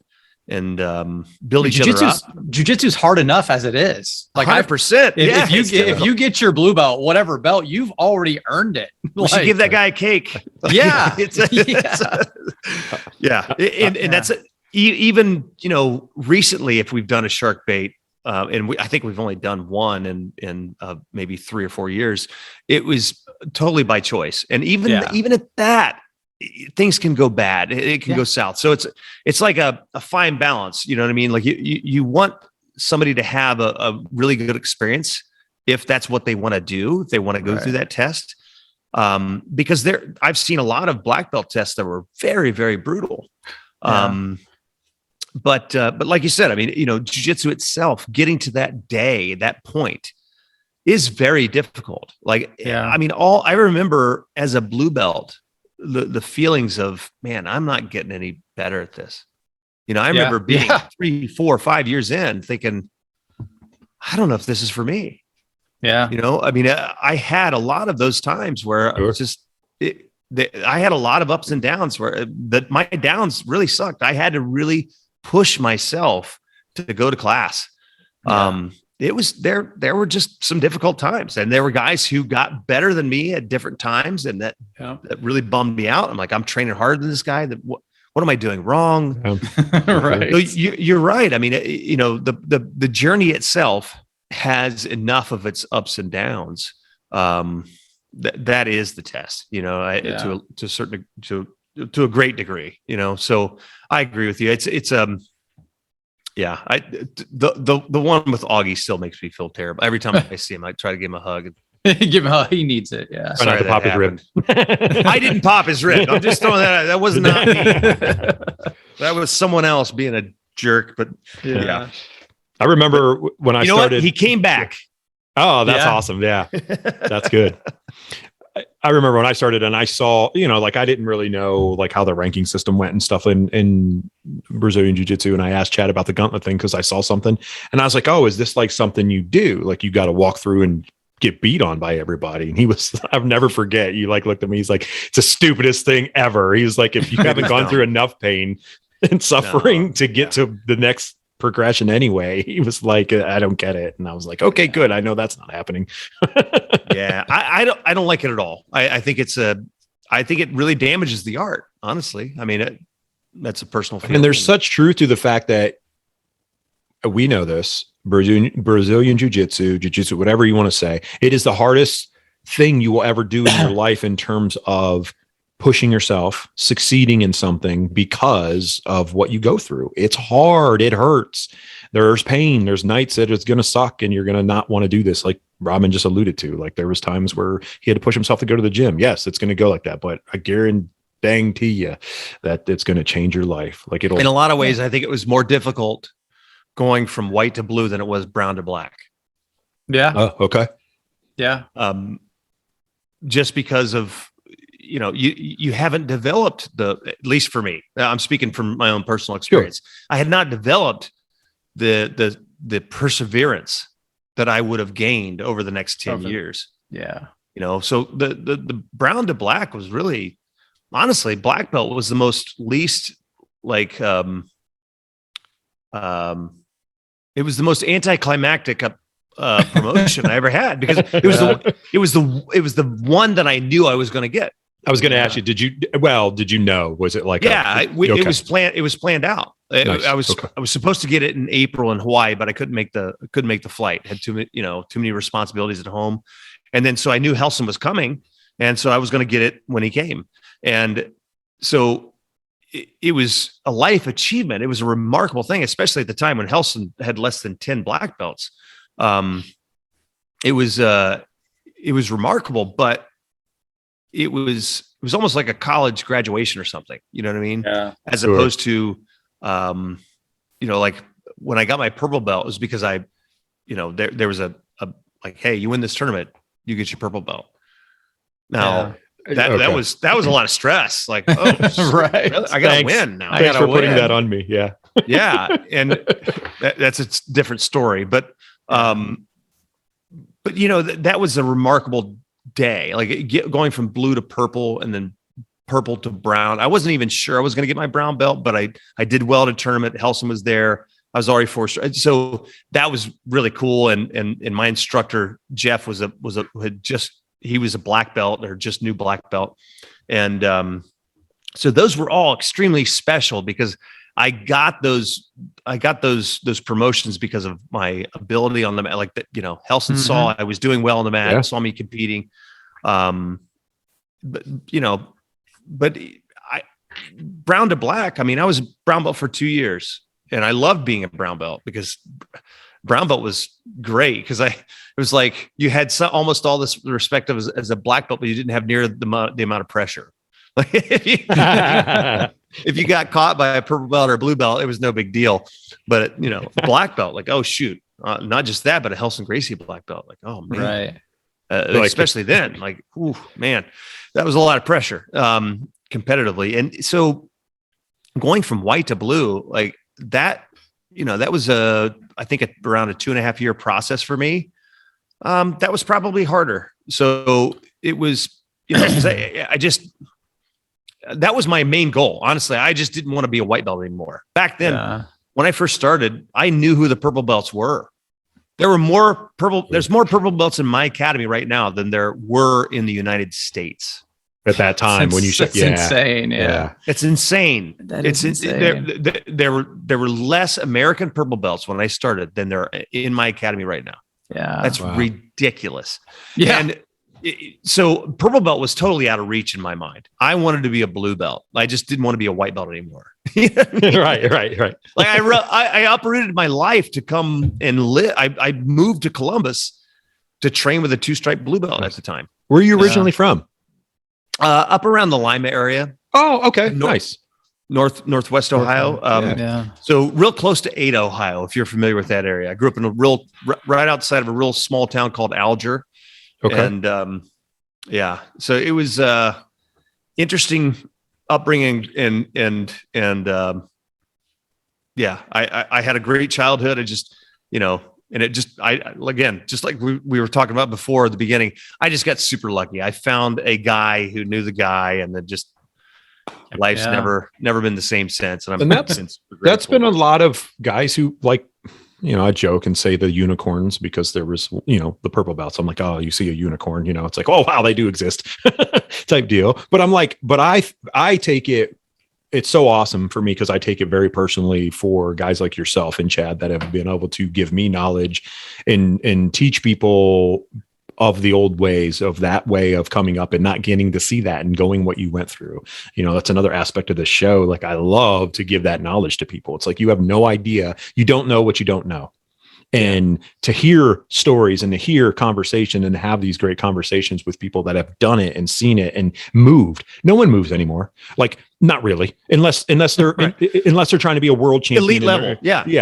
build each other up. Jiu-jitsu is hard enough as it is. Like 100%. If you get your blue belt, whatever belt, you've already earned it. We should give that guy a cake. Yeah. And that's even, recently, if we've done a shark bait, and I think we've only done one in maybe 3 or 4 years, it was totally by choice. And even at that, things can go bad. It can go south. So it's like a fine balance. You know what I mean? Like you want somebody to have a really good experience if that's what they want to do, if they want to go through that test. Because I've seen a lot of black belt tests that were very, very brutal. But like you said, I mean, jiu-jitsu itself, getting to that day, that point is very difficult. Like, I mean, I remember as a blue belt, the feelings of, man, I'm not getting any better at this. I remember being 3, 4, 5 years in thinking, I don't know if this is for me. Yeah. I mean, I had a lot of those times where I was just, I had a lot of ups and downs where my downs really sucked. I had to really push myself to go to class. It was there were just some difficult times, and there were guys who got better than me at different times. And that really bummed me out. I'm like, I'm training harder than this guy. What am I doing wrong? Right. So you're right. I mean, the journey itself has enough of its ups and downs. That is the test, to a certain, to a great degree, so I agree with you. The one with Augie still makes me feel terrible. Every time I see him, I try to give him a hug. Give him a hug. He needs it. Yeah. Try not to pop his rib. I didn't pop his rib. I'm just throwing that out. That was not me. That was someone else being a jerk, but yeah. I remember when I started. He came back. Oh, that's awesome. Yeah, that's good. I remember when I started and I saw, like I didn't really know like how the ranking system went and stuff in Brazilian Jiu-Jitsu. And I asked Chad about the gauntlet thing because I saw something and I was like, oh, is this like something you do? Like you got to walk through and get beat on by everybody. And he was, I'll never forget. You like looked at me. He's like, it's the stupidest thing ever. He was like, if you haven't gone through enough pain and suffering to get to the next progression anyway, he was like, I don't get it. And I was like, okay, good. I know that's not happening. Yeah. I don't like it at all. I think I think it really damages the art, honestly. I mean, that's a personal feeling. And there's such truth to the fact that we know this Brazilian jiu-jitsu, whatever you want to say, it is the hardest thing you will ever do in your life in terms of pushing yourself, succeeding in something because of what you go through. It's hard. It hurts. There's pain. There's nights that it's going to suck and you're going to not want to do this. Like Robin just alluded to, like there was times where he had to push himself to go to the gym. Yes, it's going to go like that, but I guarantee you that it's going to change your life. Like it'll, in a lot of ways, I think it was more difficult going from white to blue than it was brown to black. Yeah. Oh, okay. Yeah. Just because of, you haven't developed at least for me, I'm speaking from my own personal experience. Sure. I had not developed the perseverance that I would have gained over the next 10 years. Yeah. So the brown to black was really, honestly, black belt was the most least like, it was the most anticlimactic promotion I ever had because it was the one that I knew I was going to get. I was going to ask you, did you know, was it like, it was planned out. Nice. I was supposed to get it in April in Hawaii, but I couldn't make the flight. Had too many responsibilities at home. And then, so I knew Hudson was coming. And so I was going to get it when he came. And so it was a life achievement. It was a remarkable thing, especially at the time when Hudson had less than 10 black belts. It was remarkable, but it was almost like a college graduation or something, you know what I mean? Yeah. As opposed to, like when I got my purple belt, it was because there was a like, hey, you win this tournament, you get your purple belt. Now that was a lot of stress. Like, oh, right. Really? I gotta win now. Thanks for putting that on me. Yeah. Yeah. And that's a different story, but that was a remarkable day, like going from blue to purple and then purple to brown. I wasn't even sure I was going to get my brown belt, but I did well at a tournament. Hudson was there. I was already forced. So that was really cool. And my instructor, Jeff, he was a black belt or just new black belt. And so those were all extremely special because I got those promotions because of my ability on the mat. Like that, Hudson saw I was doing well on the mat, saw me competing. But brown to black. I mean, I was a brown belt for 2 years, and I loved being a brown belt because brown belt was great because it was like you had almost all this respect as a black belt, but you didn't have near the amount of pressure. Like if you got caught by a purple belt or a blue belt, it was no big deal. But black belt, like, oh shoot, not just that, but a Hudson Gracie black belt, like, oh man, right. Especially then, like, ooh, man, that was a lot of pressure competitively. And so going from white to blue, like that, that was I think around a 2.5 year process for me. That was probably harder. So it was, 'cause I just, that was my main goal. Honestly, I just didn't want to be a white belt anymore. Back then, when I first started, I knew who the purple belts were. There's more purple belts in my academy right now than there were in the United States at that time. When you said, it's insane. Yeah. It's insane. It's insane. There were less American purple belts when I started than there are in my academy right now. Yeah. That's ridiculous. Yeah. And so purple belt was totally out of reach in my mind. I wanted to be a blue belt. I just didn't want to be a white belt anymore. Right. Like I uprooted my life to come and live. I moved to Columbus to train with a 2-stripe blue belt at the time. Where are you originally from? Up around the Lima area. Oh, okay. Nice. Northwest Ohio. So real close to Ada, Ohio, if you're familiar with that area. I grew up in right outside of a real small town called Alger. Okay. And so it was interesting upbringing and I had a great childhood. I just, and it just, again, just like we were talking about before at the beginning, I just got super lucky. I found a guy who knew the guy, and then just life's never been the same since. And that's been a lot of guys who, like, I joke and say the unicorns because there was, the purple belts. I'm like, oh, you see a unicorn, it's like, oh, wow, they do exist type deal. But I'm like, I take it. It's so awesome for me because I take it very personally for guys like yourself and Chad that have been able to give me knowledge and teach people of the old ways, of that way of coming up and not getting to see that and going what you went through. That's another aspect of the show. Like, I love to give that knowledge to people. It's like, you have no idea. You don't know what you don't know. And to hear stories and to hear conversation and to have these great conversations with people that have done it and seen it and moved. No one moves anymore. Like, not really, unless they're unless they're trying to be a world champion, elite level.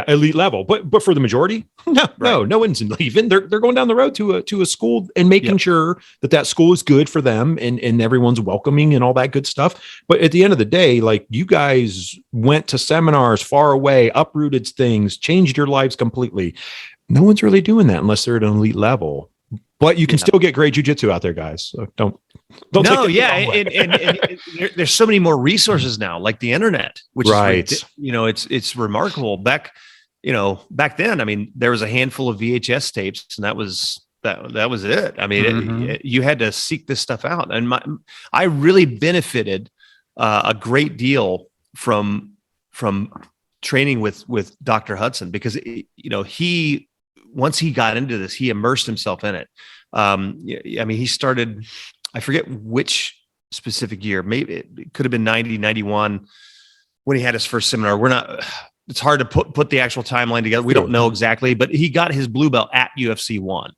Elite level. But for the majority, no one's leaving. They're going down the road to a school and making sure that school is good for them and everyone's welcoming and all that good stuff. But at the end of the day, like, you guys went to seminars far away, uprooted things, changed your lives completely. No one's really doing that unless they're at an elite level. But you can still get great jiu-jitsu out there, guys. So don't. No, and there's so many more resources now, like the internet, which is, it's remarkable. Back then, I mean, there was a handful of VHS tapes, and that was it. I mean, you had to seek this stuff out, and I really benefited a great deal from training with Dr. Hudson because he. Once he got into this, he immersed himself in it. I mean, he started, I forget which specific year, maybe it could have been 90, 91 when he had his first seminar. It's hard to put the actual timeline together. We don't know exactly, but he got his blue belt at UFC 1.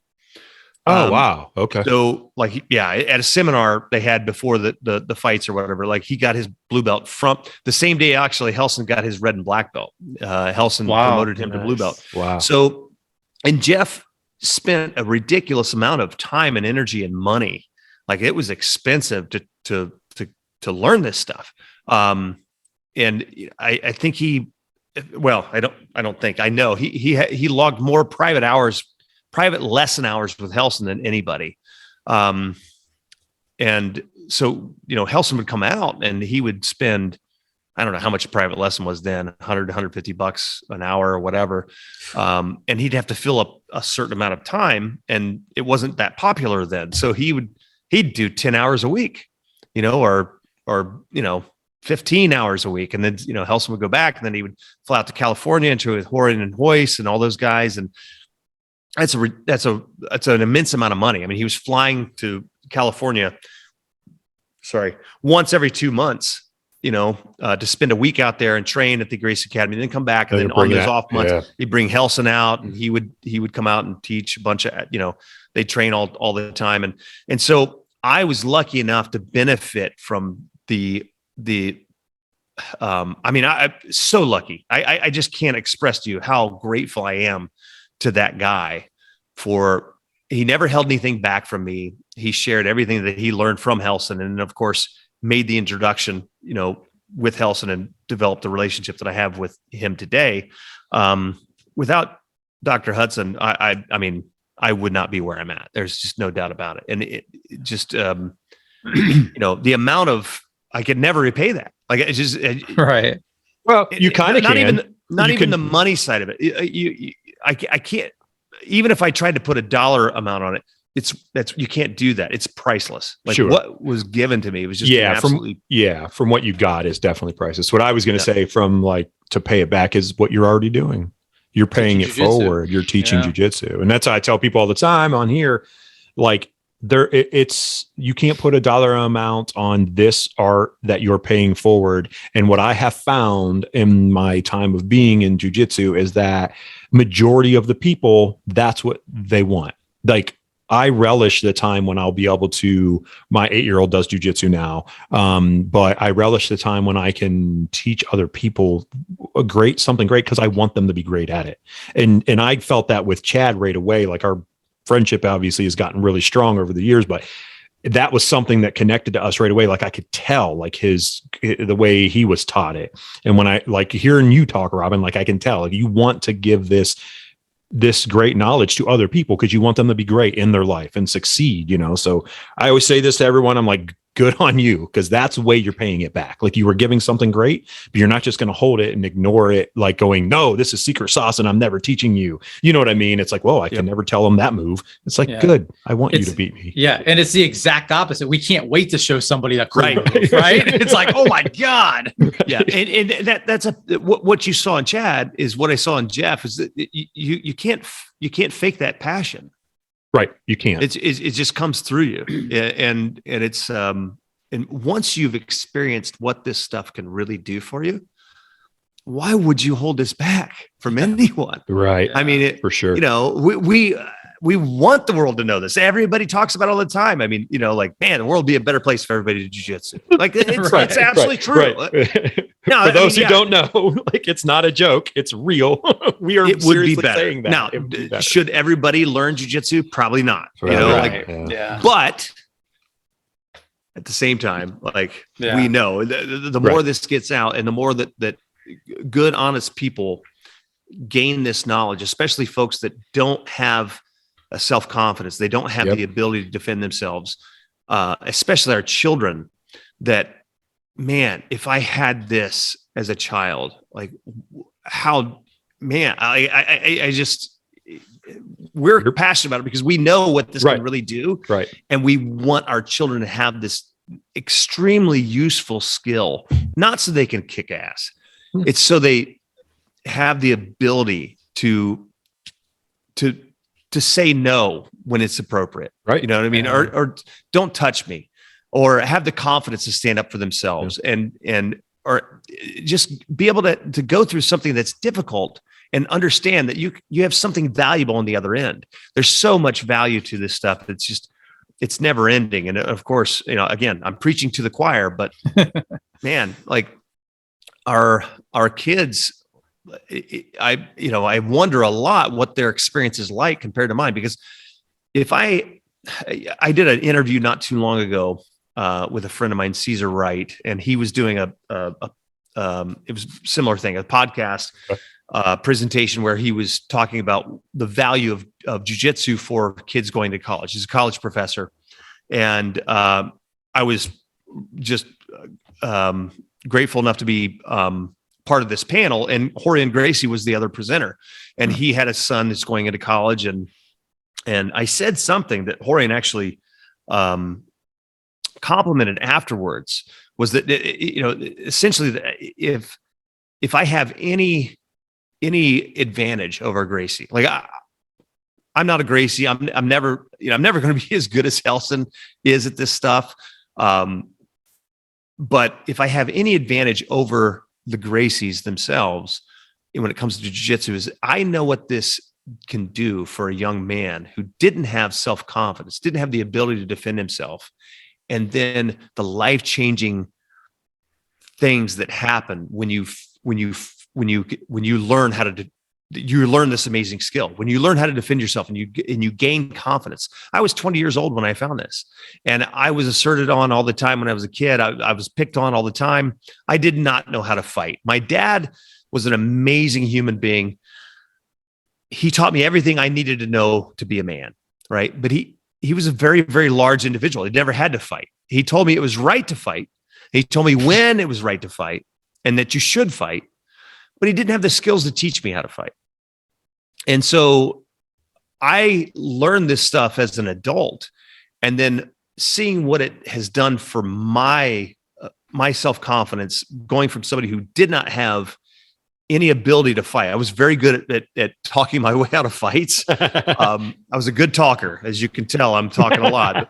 Oh, wow. Okay. So at a seminar they had before the fights or whatever, like, he got his blue belt from the same day. Actually, Hudson got his red and black belt. Hudson promoted him to blue belt. Wow. So, and Jeff spent a ridiculous amount of time and energy and money. Like, it was expensive to learn this stuff. And I think I know he logged more private lesson hours with Hudson than anybody. And so, Hudson would come out and he would spend, I don't know how much a private lesson was then, $100 to $150 an hour or whatever. And he'd have to fill up a certain amount of time, and it wasn't that popular then. So he'd do 10 hours a week, or 15 hours a week. And then, Hudson would go back, and then he would fly out to California into with Horan and Hoyce and all those guys. And that's an immense amount of money. I mean, he was flying to California, once every 2 months to spend a week out there and train at the Gracie Academy, and then come back, and then on those off months, he'd bring Hudson out, and he would come out and teach a bunch of, they train all the time, and so I was lucky enough to benefit from I'm so lucky. I just can't express to you how grateful I am to that guy for. He never held anything back from me. He shared everything that he learned from Hudson, and of course made the introduction, with Hudson, and developed the relationship that I have with him today. Without Dr. Hudson, I mean, I would not be where I'm at. There's just no doubt about it. And it just, the amount of, I could never repay that. Like, it's just right. Well, you kind of can. Not even the money side of it. I can't. Even if I tried to put a dollar amount on it, you can't do that. It's priceless. Like, what was given to me was just from what you got is definitely priceless. What I was going to say, from like, to pay it back, is what you're already doing. You're paying it forward. You're teaching jiu-jitsu. And that's how I tell people all the time on here, like, you can't put a dollar amount on this art that you're paying forward. And what I have found in my time of being in jiu-jitsu is that majority of the people, that's what they want. Like, I relish the time when I'll be able to, my 8-year-old does jiu-jitsu now. But I relish the time when I can teach other people something great, because I want them to be great at it. And I felt that with Chad right away. Like, our friendship obviously has gotten really strong over the years, but that was something that connected to us right away. Like, I could tell, like, the way he was taught it. And when I, like, hearing you talk, Robin, like, I can tell, like, you want to give this great knowledge to other people, because you want them to be great in their life and succeed, So I always say this to everyone. I'm like, good on you, because that's the way you're paying it back. Like, you were giving something great, but you're not just going to hold it and ignore it, like going, no, this is secret sauce and I'm never teaching you. You know what I mean? It's like, whoa, I can never tell them that move. It's like, good. I want you to beat me. Yeah. And it's the exact opposite. We can't wait to show somebody that cool move, right? It's like, oh my God. Yeah. And that's what you saw in Chad is what I saw in Jeff, is that you can't fake that passion. Right. You can't. It just comes through you. And it's, and once you've experienced what this stuff can really do for you, why would you hold this back from anyone? Right. I mean, for sure. We want the world to know this. Everybody talks about it all the time. I mean, like, man, the world would be a better place for everybody to jiu-jitsu. Like, it's absolutely true. Right. Now, for those who don't know, like, it's not a joke. It's real. We are seriously saying that. Now, should everybody learn jiu-jitsu? Probably not. Right. But at the same time, like, we know the more this gets out, and the more that good, honest people gain this knowledge, especially folks that don't have a self-confidence, they don't have the ability to defend themselves, especially our children, that, man, if I had this as a child, like, how, man, I just, we're passionate about it because we know what this can really do. Right. And we want our children to have this extremely useful skill, not so they can kick ass. It's so they have the ability to say no when it's appropriate. Right. You know what I mean? Or don't touch me, or have the confidence to stand up for themselves, or just be able to go through something that's difficult and understand that you have something valuable on the other end. There's so much value to this stuff. It's never ending. And of course, again, I'm preaching to the choir, but man, like, our kids, I wonder a lot what their experience is like compared to mine, because if I did an interview not too long ago with a friend of mine, Caesar Wright, and he was doing it was a similar thing, a podcast presentation where he was talking about the value of jiu-jitsu for kids going to college. He's a college professor. And I was just grateful enough to be part of this panel, and Horian Gracie was the other presenter, and he had a son that's going into college. And I said something that Horian actually complimented afterwards, was that, essentially, that if I have any advantage over Gracie, like, I'm not a Gracie. I'm never going to be as good as Hudson is at this stuff. But if I have any advantage over the Gracies themselves when it comes to jiu-jitsu, is I know what this can do for a young man who didn't have self-confidence, didn't have the ability to defend himself. And then the life-changing things that happen when you learn how to you learn this amazing skill, when you learn how to defend yourself and you gain confidence. I was 20 years old when I found this, and I was asserted on all the time when I was a kid. I was picked on all the time. I did not know how to fight. My dad was an amazing human being. He taught me everything I needed to know to be a man, right? But he was a very, very large individual. He never had to fight. He told me it was right to fight. He told me when it was right to fight and that you should fight, but he didn't have the skills to teach me how to fight. And so I learned this stuff as an adult, and then seeing what it has done for my self-confidence, going from somebody who did not have any ability to fight. I was very good at talking my way out of fights. I was a good talker, as you can tell. I'm talking a lot.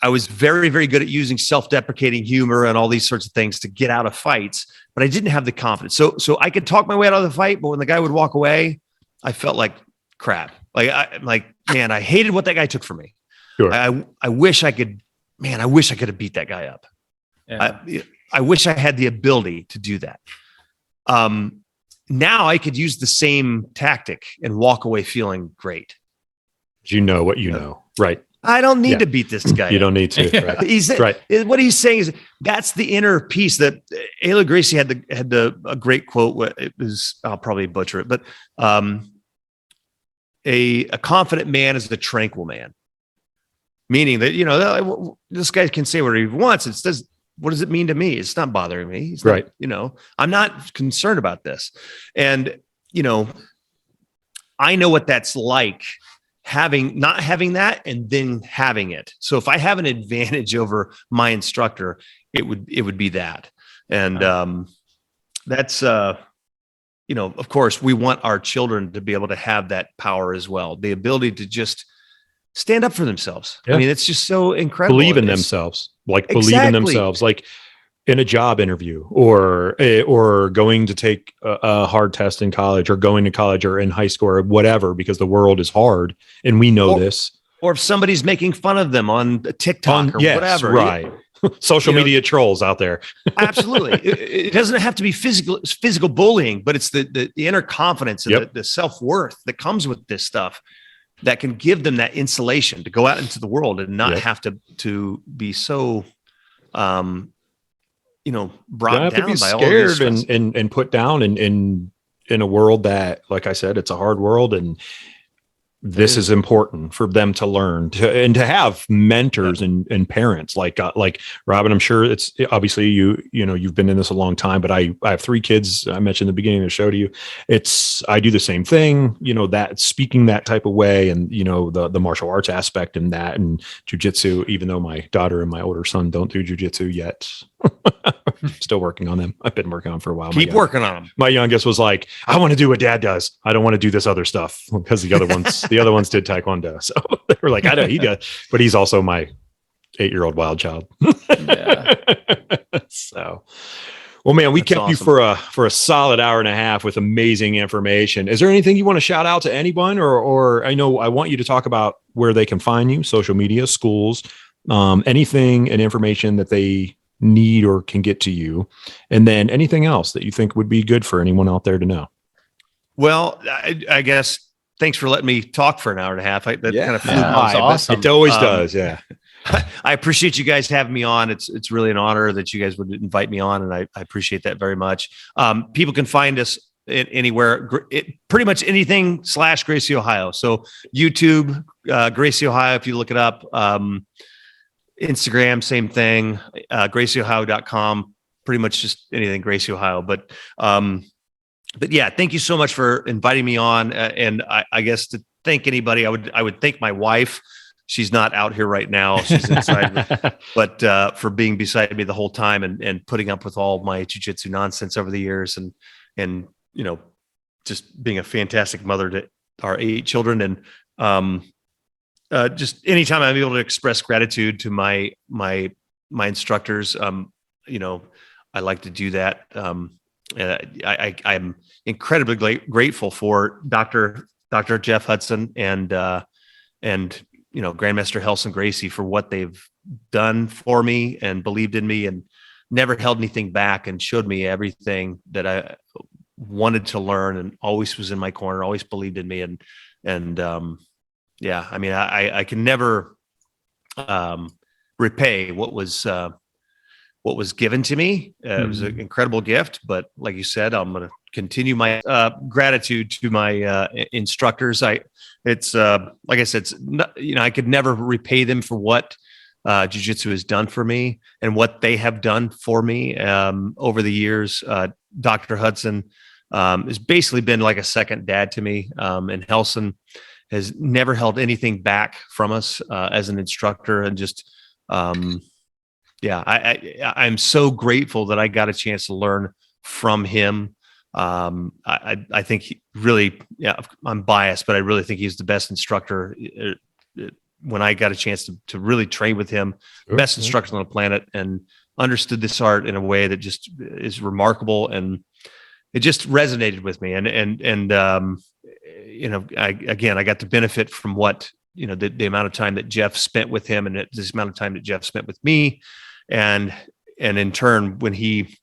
I was very, very good at using self-deprecating humor and all these sorts of things to get out of fights, but I didn't have the confidence. So I could talk my way out of the fight, but when the guy would walk away, I felt like crap. Man, I hated what that guy took from me. Sure. I wish I could have beat that guy up. Yeah. I wish I had the ability to do that. Now I could use the same tactic and walk away feeling great. You know what you know, right? I don't need to beat this guy. You don't need to. Right? Right. What he's saying is that's the inner piece that Ayla Gracie had a great quote. It was, I'll probably butcher it, but a confident man is a tranquil man, meaning that this guy can say whatever he wants. It says, what does it mean to me? It's not bothering me. It's right. Not, I'm not concerned about this. And, I know what that's like not having that and then having it. So if I have an advantage over my instructor, it would be that. And, that's, of course we want our children to be able to have that power as well. The ability to just stand up for themselves. Yeah. I mean, it's just so incredible. Believe in themselves. Believe in themselves, like in a job interview or going to take a hard test in college or going to college or in high school or whatever, because the world is hard and we know this. Or if somebody's making fun of them on TikTok or whatever. Right. Social media trolls out there. Absolutely. It doesn't have to be physical bullying, but it's the inner confidence and the self-worth that comes with this stuff that can give them that insulation to go out into the world and not have to be so, brought down to be by all scared this and put down in a world that, like I said, it's a hard world, and this is important for them to learn and to have mentors and parents like Robin. I'm sure it's obviously you've been in this a long time, but I have 3 kids. I mentioned in the beginning of the show to you. I do the same thing, that speaking that type of way, and the martial arts aspect in that, and jiu-jitsu, even though my daughter and my older son don't do jiu-jitsu yet. Still working on them. I've been working on them for a while. Keep working on them. My youngest was like, I want to do what dad does. I don't want to do this other stuff, because the other ones did Taekwondo. So they were like, I know he does, but he's also my 8-year-old wild child. Yeah. So, well, man, we kept you for a solid hour and a half with amazing information. Is there anything you want to shout out to anyone, or I know I want you to talk about where they can find you, social media, schools, anything and information that they need or can get to you, and then anything else that you think would be good for anyone out there to know. Well, I guess thanks for letting me talk for an hour and a half. That kind of flew by. Awesome. It always does. Yeah. I appreciate you guys having me on. It's really an honor that you guys would invite me on, and I appreciate that very much. People can find us anywhere, pretty much anything / Gracie Ohio. So YouTube, Gracie Ohio, if you look it up. Instagram, same thing. GracieOhio.com, pretty much just anything Gracie Ohio. But yeah, thank you so much for inviting me on. And I guess to thank anybody, I would thank my wife. She's not out here right now. She's inside, but for being beside me the whole time and putting up with all my jiu-jitsu nonsense over the years, and just being a fantastic mother to our 8 children. And just anytime I'm able to express gratitude to my my instructors. I like to do that. I'm incredibly grateful for Dr. Jeff Hudson and Grandmaster Helson Gracie for what they've done for me and believed in me and never held anything back and showed me everything that I wanted to learn and always was in my corner, always believed in me. I can never repay what was given to me. It was an incredible gift, but like you said, I'm going to continue my gratitude to my instructors. Like I said, I could never repay them for what jiu-jitsu has done for me and what they have done for me over the years. Dr. Hudson has basically been like a second dad to me, and Helson has never held anything back from us as an instructor, and just I'm so grateful that I got a chance to learn from him. I think he really, I'm biased, but I really think he's the best instructor. When I got a chance to really train with him, best instructor on the planet, and understood this art in a way that just is remarkable, and it just resonated with me. I got to benefit from what the amount of time that Jeff spent with him, and this amount of time that Jeff spent with me, and in turn, when he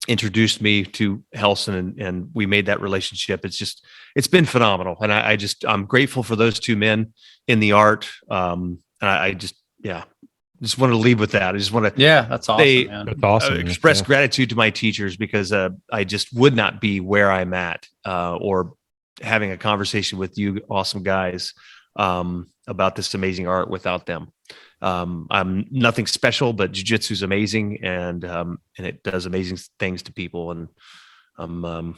introduced me to Helson and we made that relationship, it's been phenomenal. And I'm grateful for those two men in the art. And I just want to leave with that. I just want to, that's awesome, man. That's awesome. Express gratitude to my teachers, because I just would not be where I'm at, or having a conversation with you awesome guys, about this amazing art without them. I'm nothing special, but jiu-jitsu is amazing, and it does amazing things to people. And I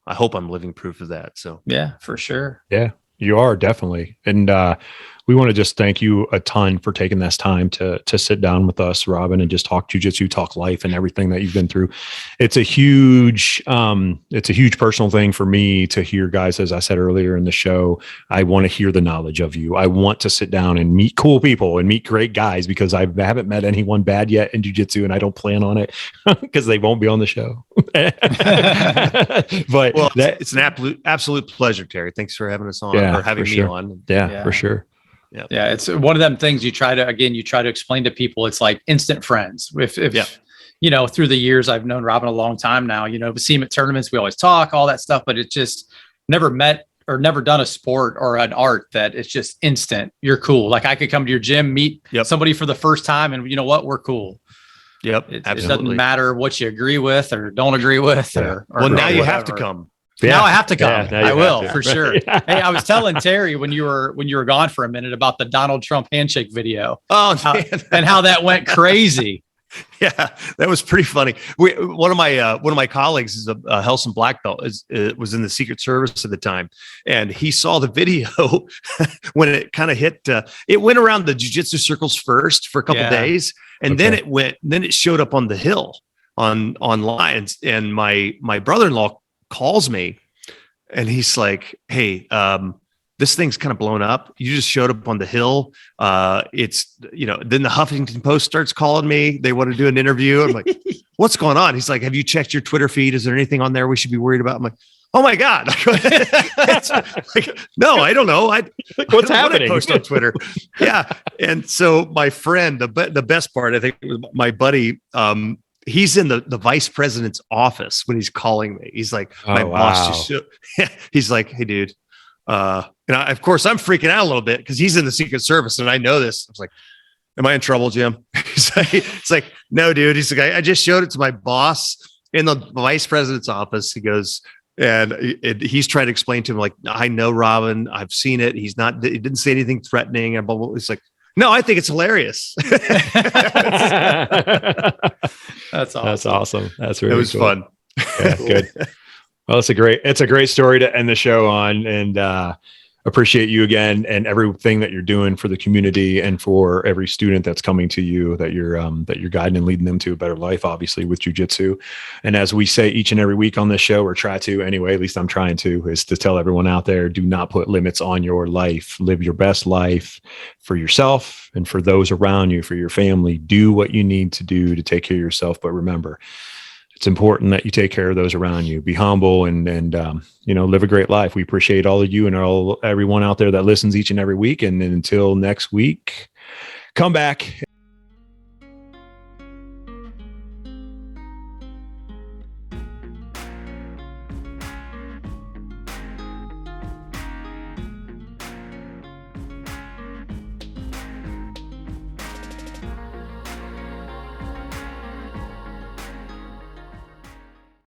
hope I'm living proof of that. So yeah, for sure. Yeah, you are definitely. And we want to just thank you a ton for taking this time to sit down with us, Robin, and just talk jiu-jitsu, talk life, and everything that you've been through. It's a huge personal thing for me to hear, guys. As I said earlier in the show, I want to hear the knowledge of you. I want to sit down and meet cool people and meet great guys, because I haven't met anyone bad yet in jiu-jitsu, and I don't plan on it because they won't be on the show. But it's an absolute pleasure, Terry. Thanks for having us on, or having me on. Yeah, for sure. Yeah, it's one of them things you try to explain to people. It's like instant friends. If through the years, I've known Robin a long time now, we see him at tournaments, we always talk, all that stuff, but it's just never met or never done a sport or an art that it's just instant. You're cool. Like I could come to your gym, meet somebody for the first time, and you know what? We're cool. Yep. It doesn't matter what you agree with or don't agree with. Or now you have to come. Now I have to come. I will for sure. Yeah. Hey, I was telling Terry when you were gone for a minute about the Donald Trump handshake video. Oh, and how that went crazy. Yeah, that was pretty funny. One of my colleagues is a Helson black belt. Was in the Secret Service at the time, and he saw the video when it kind of hit. It went around the jiu-jitsu circles first for a couple of days, and then it showed up on the Hill online. And my brother-in-law calls me, and he's like, "Hey, this thing's kind of blown up. You just showed up on the Hill. Then the Huffington Post starts calling me. They want to do an interview." I'm like, "What's going on?" He's like, "Have you checked your Twitter feed? Is there anything on there we should be worried about?" I'm like, "Oh my God." No, I don't know. What's happening? Post on Twitter. Yeah. And so my friend, the best part, I think, was my buddy, he's in the vice president's office when he's calling me. He's like, boss just he's like, "Hey, dude." Of course, I'm freaking out a little bit because he's in the Secret Service and I know this. I was like, "Am I in trouble, Jim?" It's like, "No, dude." He's like, I just showed it to my boss in the vice president's office. He goes, and he's trying to explain to him, like, "I know Robin. I've seen it. He didn't say anything threatening." And blah, blah, blah. He's like, "No, I think it's hilarious." That's awesome. That's awesome. That's really It was cool. fun. Yeah, good. Well, it's a great story to end the show on. And appreciate you again and everything that you're doing for the community and for every student that's coming to you, that you're guiding and leading them to a better life, obviously with jiu-jitsu. And as we say each and every week on this show, or try to anyway, at least I'm trying to, is to tell everyone out there, do not put limits on your life. Live your best life for yourself and for those around you, for your family. Do what you need to do to take care of yourself. But remember, it's important that you take care of those around you. Be humble and live a great life. We appreciate all of you and everyone out there that listens each and every week. And until next week, come back